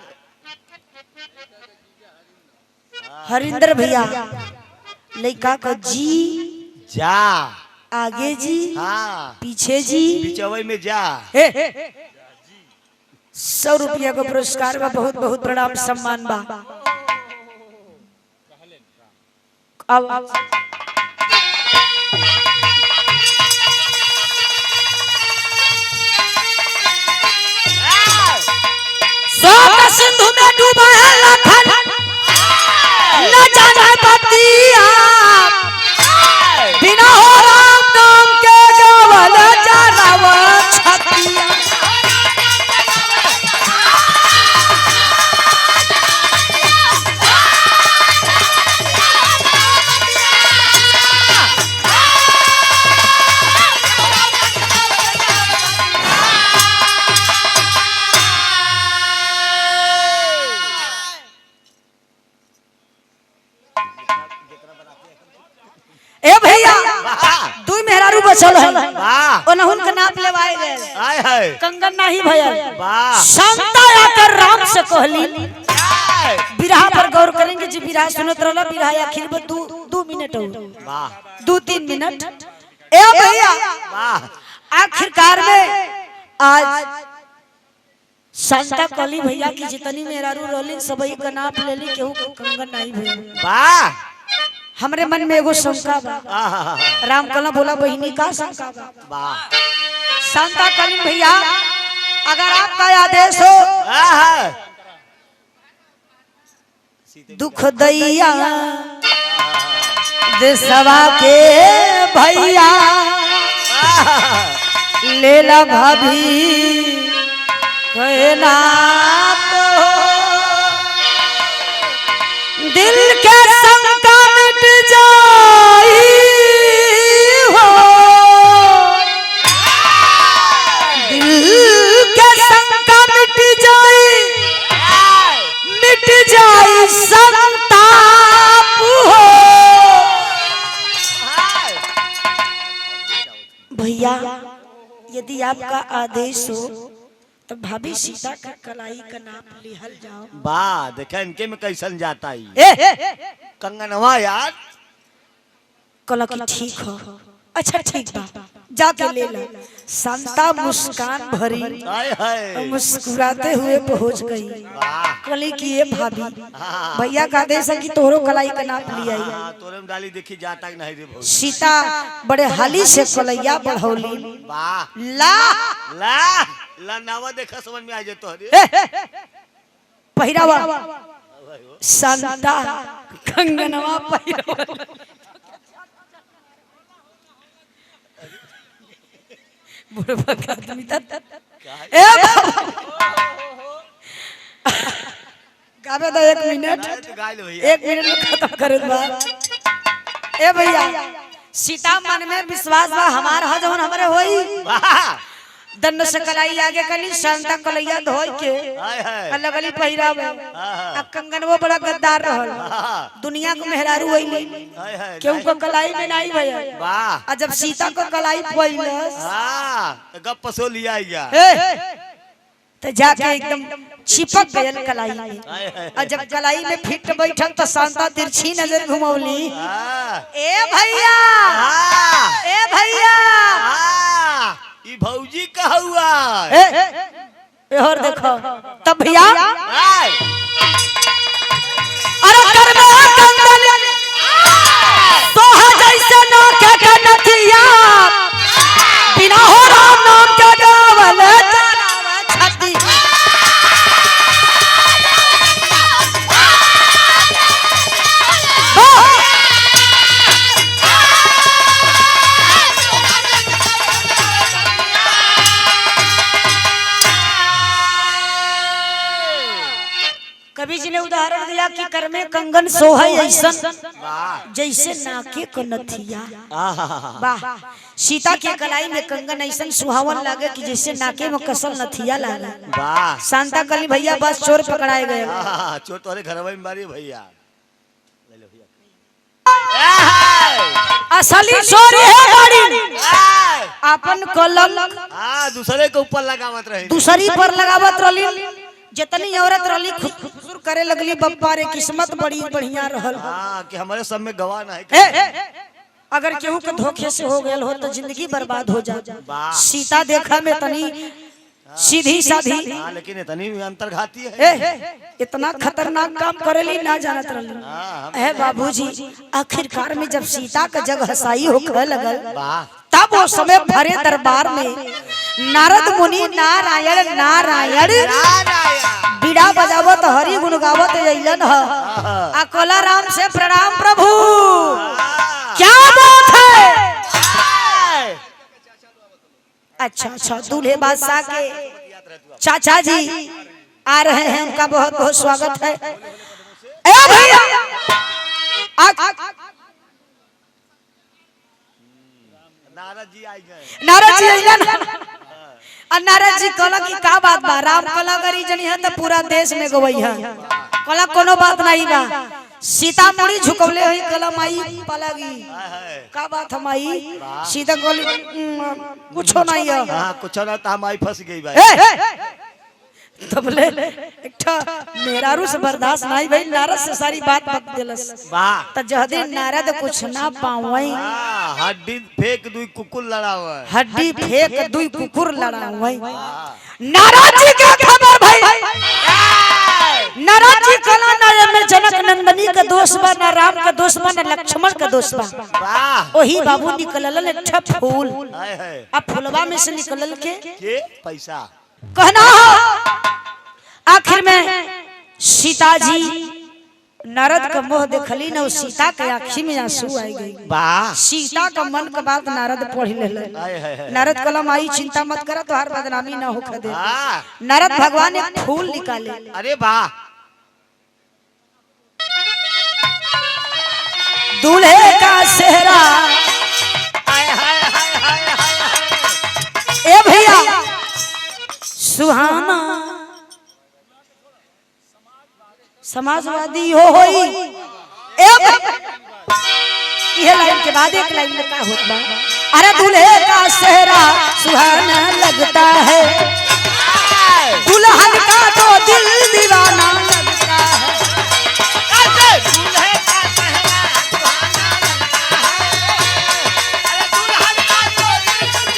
Speaker 1: हरिंदर भैया लड़का का जी
Speaker 2: जा
Speaker 1: आगे जी
Speaker 2: हाँ
Speaker 1: पीछे जी
Speaker 2: बिचवई में जा
Speaker 1: 100 रुपया का पुरस्कार बा बहुत बहुत प्रणाम सम्मान बा अब सिंधु में डूबा है लखन न जाने बतिया बिना हो राम नाम के गावल जरावा छतिया ए भैया दुई मेहरारू बचल है
Speaker 2: वाह
Speaker 1: ओनहुन के नाप लेवाए गए
Speaker 2: हाय हाय
Speaker 1: कंगन नहीं भैया
Speaker 2: वाह
Speaker 1: संता आकर राम से कहली विरह पर गौर करेंगे जी विरह सुनत रहला विरह आखिर में 2 मिनट हो
Speaker 2: वाह
Speaker 1: 2-3 मिनट ए भैया
Speaker 2: वाह
Speaker 1: आखिरकार में आज संता कहली भैया की जितनी मेहरारू रहली सबई का नाप लेली केहू कंगन नहीं भैया
Speaker 2: वाह
Speaker 1: हमरे मन में एगो शंका बा राम कला बोला बहिनी का शंका बा
Speaker 2: वाह
Speaker 1: शांता कलीन भैया अगर आपका आदेश हो दुख दैया देशवा के भैया लेला भाभी कहना तो दिल के शंका मिट जाई हो दिल के शंका मिट जाई संताप हो भैया यदि आपका आदेश हो तो भाभी सीता का कलाई का नाप लिहल जाओ
Speaker 2: बा देखा इनके में कैसन जाता है कंगनवा यार
Speaker 1: कल की ठीक हो अच्छा ठीक बा जाके ले ला। शांता मुस्कान भरी
Speaker 2: हाय हाय
Speaker 1: मुस्कुराते हुए पहुंच गई।
Speaker 2: वाह
Speaker 1: कली की ये भाभी भैया का देश कि तोरो कलाई के नाप लिया।
Speaker 2: तोरे में डाली देखी जाता नहीं रे भौजी।
Speaker 1: सीता बड़े हाली से कलैया बढ़ौली।
Speaker 2: वाह
Speaker 1: ला
Speaker 2: ला ला नावा देखा समझ में आ जाए तोहरे।
Speaker 1: पहिरावा शांता कंगनवा पहिरावा। बुढ़वा का आदमी ए गावे दो 1 मिनट।
Speaker 2: गाइल भैया
Speaker 1: 1 मिनट में खत्म करे बा। ए भैया सीता मन में विश्वास बा हमार ह जवन हमरे होई।
Speaker 2: वाह
Speaker 1: दंड से कलाई आगे कली शांता कलैया धोई के
Speaker 2: हाय हाय
Speaker 1: अलग अलग पहिरावे। आ कंगन वो बड़ा गद्दार रहल। दुनिया को मेहरारू होइली
Speaker 2: हाय हाय
Speaker 1: केहू को कलाई में नहीं भैया।
Speaker 2: वाह
Speaker 1: आ जब सीता को कलाई पइलस
Speaker 2: हां तो गप पसो लिया गया।
Speaker 1: तो जाके एकदम चिपक गयल कलाई में।
Speaker 2: हाय हाय
Speaker 1: और जब कलाई में फिट बैठल तो शांता तिरछी नजर घुमौली।
Speaker 2: हां
Speaker 1: ए भैया
Speaker 2: हां
Speaker 1: ए भैया
Speaker 2: हां ई भौजी का हुआ
Speaker 1: और देखो तब भैया
Speaker 2: हाय
Speaker 1: अरे कर में कंगन सोहा जैसे ना के कनथिया बिना हो राम नाम के गावल छाती। कवि जी ने उदाहरण दिया कि कर में कंगन सोहा ऐसन जैसे नाके को नथिया। वाह सीता के कलाई में कंगन ऐसन सुहावन लागे कि जैसे नाके में कसल नथिया लागे।
Speaker 2: वाह
Speaker 1: शांता कली भैया बस चोर पकड़ाए गए।
Speaker 2: चोर तोरे घरवा में मारी भैया।
Speaker 1: असली चोर है गाड़ी अपन कलम
Speaker 2: हां दूसरे के ऊपर लगावत रही
Speaker 1: दूसरी पर लगावत रली। जितनी औरत रली खुसुर करे लगली बप्पा रे किस्मत बड़ी बढ़िया रहल।
Speaker 2: हां कि हमारे सब में गवाह नहीं।
Speaker 1: अगर केहू के धोखे से हो गयल हो तो जिंदगी बर्बाद हो जाए। सीता देखा में तनी सीधी साधी
Speaker 2: हां लेकिन इतनी अंतर्घाती है।
Speaker 1: इतना खतरनाक काम करेली ना जानत रहली। ए बाबूजी आखिरकार में जब सीता का जग हसाई होखे लगल तब वो समय भरे दरबार में नारद मुनि नारायण नारायण बीड़ा बजावत हरि गुण गावत अइलन ह। आ कोला राम से प्रणाम प्रभु क्या बात है। अच्छा अच्छा दूल्हे बादशाह के चाचा जी आ रहे हैं उनका बहुत बहुत स्वागत है। ए भैया
Speaker 2: नारद जी आई गए।
Speaker 1: नारद जी अइलन। नारद जी कहला कि का बात बा राम कला करी जनी है तो पूरा देश में गवई है। कहला कोनो बात नहीं बा। सीता मुड़ी झुकवले हुई कला माई पलगी का बात है माई। सीता कहली कुछो नहीं है।
Speaker 2: हां कुछो ना त माई फंस गई भाई।
Speaker 1: तबले एकठा मेहरारू से बर्दाश्त नहीं भाई नारद से सारी बात बता देलस।
Speaker 2: वाह
Speaker 1: त जहदे नारद कुछ ना पावई
Speaker 2: हड्डी फेंक दुई कुकुर लड़ावे।
Speaker 1: हड्डी फेंक दुई कुकुर लड़ावई। नारद जी के खबर भाई। नारद जी कला ना में जनक नंदनी का दोष बा ना राम का दोष बा ना लक्ष्मण का दोष बा।
Speaker 2: वाह
Speaker 1: ओही बाबू निकलल एकठा फूल।
Speaker 2: हाय हाय
Speaker 1: अब फूलवा में से निकलल के
Speaker 2: पैसा
Speaker 1: कहना आखिर में सीता जी नारद का मोह देखली न सीता के आँखी में आंसू आई गई।
Speaker 2: वाह
Speaker 1: सीता का मन का बात नारद पढ़ ले। नारद कलम आई चिंता मत करा तो हर बदनामी ना हो दे। नारद भगवान एक फूल निकाले।
Speaker 2: अरे वाह
Speaker 1: दूल्हे का सेहरा ए भैया सुहाना समाजवादी हो होई। ये लाइन के बाद एक लाइन में का होत बा। अरे दूल्हे का सेहरा सुहाना लगता है दुल्हन का तो दिल दीवाना लगता है।
Speaker 2: दूल्हे का सेहरा सुहाना लगता है। अरे दुल्हन का तो दिल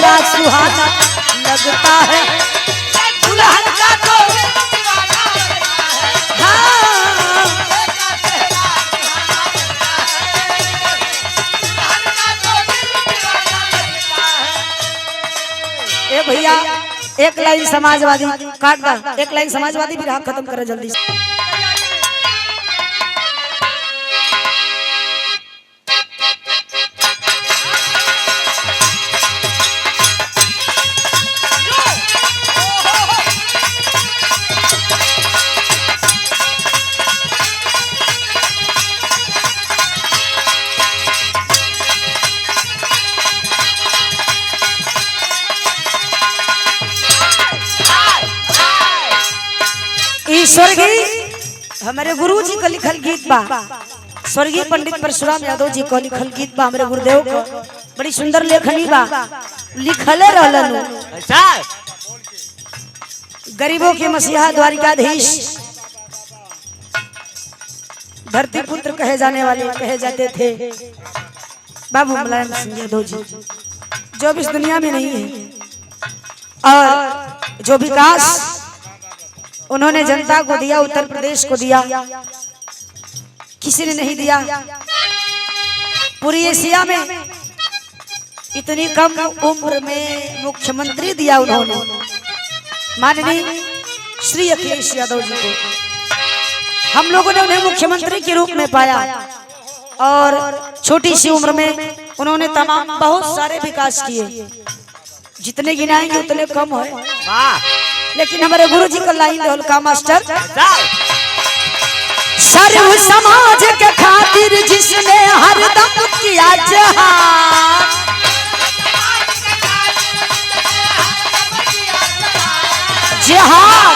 Speaker 1: बड़ा सुहाना लगता है दुल्हन का तो हाँ। ए भैया एक लाइन समाजवादी काट दा, एक लाइन समाजवादी भी खत्म करे जल्दी से। स्वर्गीय हमारे गुरु जी का लिखल गीत बा, स्वर्गीय पंडित परशुराम यादव जी का लिखल गीत बा, हमारे गुरुदेव को बड़ी सुंदर लेखनी बा, लिखले रहलन। गरीबों के मसीहा द्वारिकाधीश धरती पुत्र कहे जाने वाले कहे जाते थे बाबू मुलायम सिंह यादव जी, जो भी इस दुनिया में नहीं है। और जो विकास उन्होंने जनता को दिया, उत्तर प्रदेश को दिया, किसी ने नहीं दिया। पूरी एशिया में इतनी कम उम्र में मुख्यमंत्री दिया उन्होंने, माननीय श्री अखिलेश यादव जी को। हम लोगों ने उन्हें मुख्यमंत्री के रूप में पाया और छोटी सी उम्र में उन्होंने तमाम बहुत सारे विकास किए, जितने गिनाएंगे उतने कम है। लेकिन हमारे गुरु जी का लाइन ढोल का मास्टर, सर्व समाज के खातिर जिसने हरदम किया जहां, जिहाद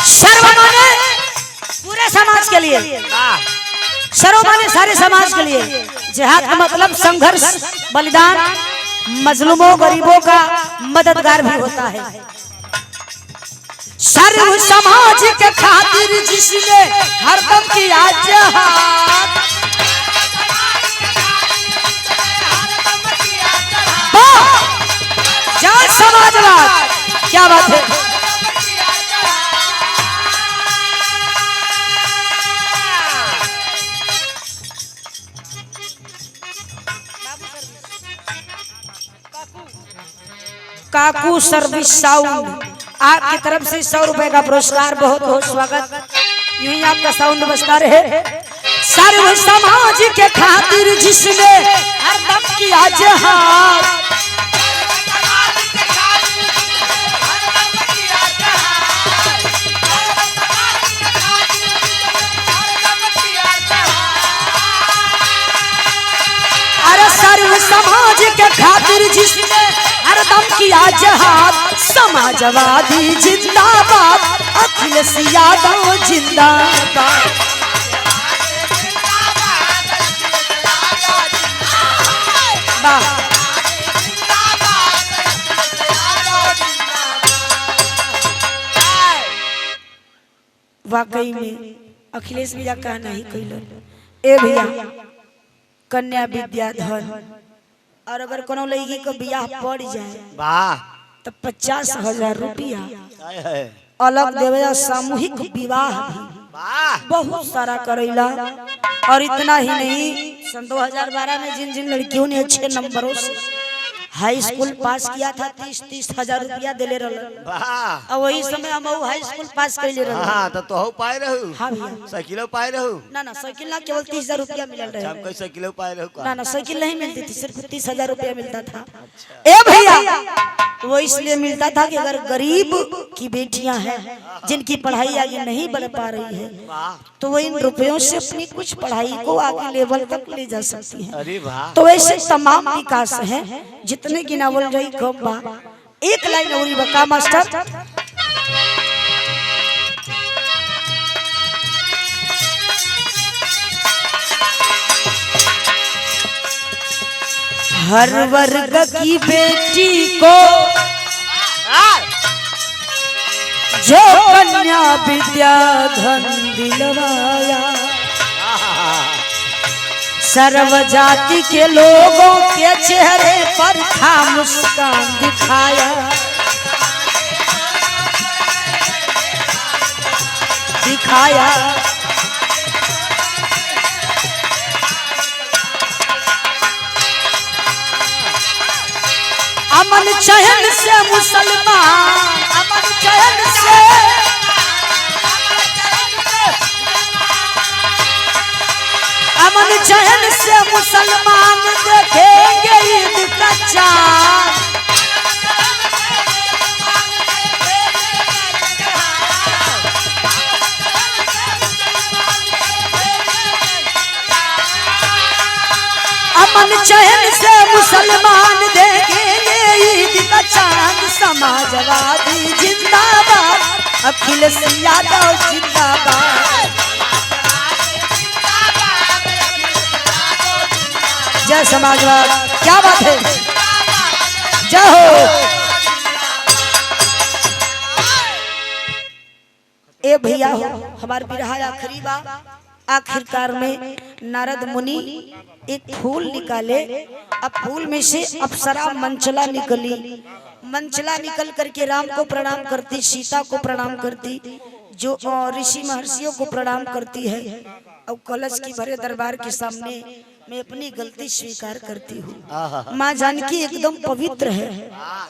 Speaker 1: सर्व माने पूरे समाज के लिए, सर्व माने सारे समाज के लिए। जिहाद का मतलब संघर्ष, बलिदान, मजलूमों गरीबों का मददगार भी होता है। सर्व समाज के खातिर जिसने हरदम किया जिहाद, जय समाजवाद, क्या बात है। काकू सर्विस साउंड आपकी तरफ से 100 रुपए का पुरस्कार, बहुत बहुत स्वागत। यूं ही आपका साउंड बजता रहे। सर्व समाज के खातिर जिसने हरदम किया जिहाद, अरे सर्व समाज के खातिर जिसने हरदम किया जिहाद, समाजवादी जिंदाबाद, अखिलेश यादव जिंदाबाद। वाकई में अखिलेश भैया कहना ही कैलन। ए भैया कन्या विद्याधन, और अगर कोनो लड़की को बियाह पड़ जाए तो 50,000 रुपया अलग देवे। सामूहिक विवाह भी बहुत सारा करेला। और इतना ही नहीं, सन 2012 में जिन जिन लड़कियों ने अच्छे नंबरों से हाई स्कूल पास किया था 30-30 हजार रुपया दिले रहा। और वही समय हम हाई स्कूल पास कर ले रहे।
Speaker 2: हाँ तो हो पाए रहू।
Speaker 1: हाँ भैया
Speaker 2: साइकिलो पाए रहू।
Speaker 1: ना साइकिल ना, केवल 30,000 रुपया मिल रहा
Speaker 2: है। साइकिलो पाए रहू।
Speaker 1: ना साइकिल नहीं मिलती थी, सिर्फ 30,000 रुपया मिलता था। ए भैया वो इसलिए मिलता था कि अगर गरीब की बेटियां हैं जिनकी पढ़ाई आगे नहीं बढ़ पा रही है तो वो इन रुपयों से अपनी कुछ पढ़ाई को आगे लेवल तक ले जा सकती है।
Speaker 2: अरे वाह।
Speaker 1: तो ऐसे तमाम विकास हैं जितने गिनावल जाई कम बा। एक लाइन और बका मास्टर, हर वर्ग की बेटी को जो कन्या विद्याधन दिलवाया, सर्व जाति के लोगों के चेहरे पर था मुस्कान दिखाया दिखाया। अमन चैन से मुसलमान अमन चैन से अमन चैन से मुसलमान देखेंगे ईद का चाँद। अमन चैन से मुसलमान देखेंगे ईद का चाँद। समाजवादी जिंदाबाद अखिलेश यादव जिंदाबाद। जय समाजवाद, क्या बात है, जय हो। ए भैया हो हमार बिरहा आखिरी बा। आखिरकार में नारद मुनि एक फूल निकाले, अब फूल में से अप्सरा मंचला निकली। मंचला निकल करके राम को प्रणाम करती, सीता को प्रणाम करती, जो ऋषि महर्षियों को प्रणाम करती है। अब कलश की भरे दरबार के सामने मैं अपनी गलती स्वीकार करती हूँ। माँ जानकी एकदम पवित्र है,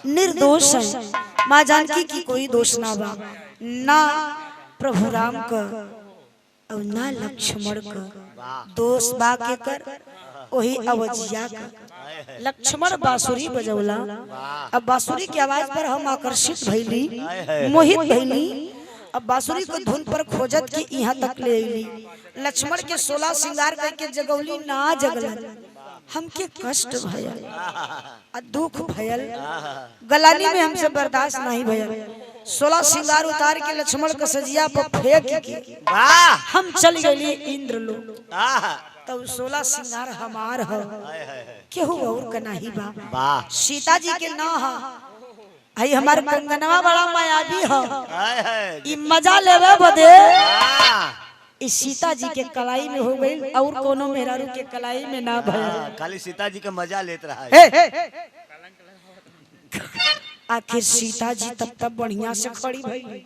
Speaker 1: निर्दोष है। माँ जानकी की कोई दोष ना बा, ना प्रभु राम का और ना लक्ष्मण का दोष बा के कर वही अवजिया का। लक्ष्मण बांसुरी बजौला, अब बांसुरी की आवाज पर हम आकर्षित भइली, मोहित भइली। अब बांसुरी को धुन पर खोजत की यहाँ तक ले अली। लक्ष्मण के 16 श्रृंगार करके जगौली ना जगलन। हमके कष्ट भयल और दुख भयल, गलानी में हमसे बर्दाश्त नहीं भयल। 16 श्रृंगार उतार के लक्ष्मण का सजिया पर फेंक के हम चल गए इंद्र लोग। तब 16 श्रृंगार हमार हो, केहू और का नहीं बा। सीता जी के ना है, हमारे कंगनवा बड़ा मायावी हो, ई मजा लेवे बदे इस सीता जी के कलाई में हो गई और कोनो मेहरारू के कलाई में ना भया।
Speaker 2: खाली सीता जी का मजा लेत रहा है।
Speaker 1: आखिर सीता जी तब बढ़िया से खड़ी भई।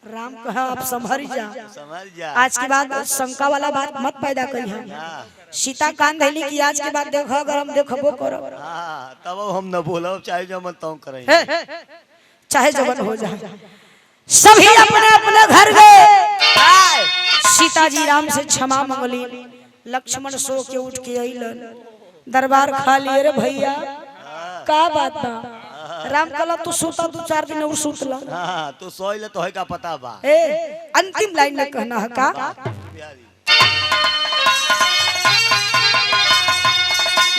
Speaker 1: राम कहा आप समझ जा, आज के बाद शंका वाला बात मत पैदा करी है। सीता कान धैली कि आज के बाद देखो, अगर हम देखबो करब
Speaker 2: तब हम न बोलब, चाहे जो मन तो करें,
Speaker 1: चाहे जवन हो जाए। सभी अपने अपने घर गए। सीता जी राम से क्षमा मंगली। लक्ष्मण सो के उठ के अइलन, दरबार खाली। रे भैया का बात बा? राम कला तू सोता 2-4 दिन और सुतला।
Speaker 2: तू सोइले तो है का पता बा।
Speaker 1: अंतिम लाइन में कहना है का,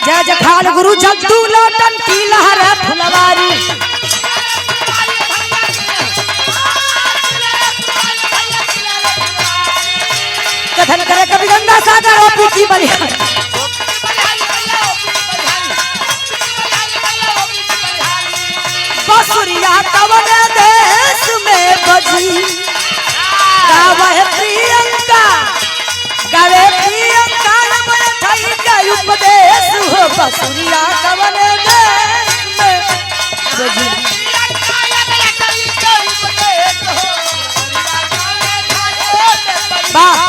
Speaker 1: जय जखाल गुरु जद्दू लोटन की लहर फुलवारी। कथन करे कभी गंगा सागर ओपी की बलिहारी। बांसुरिया कवन देश में बजी, गावे प्रियंका, गावे प्रियंका मन थई के उपदेश हो। बांसुरिया कवन देश में बजी, वाह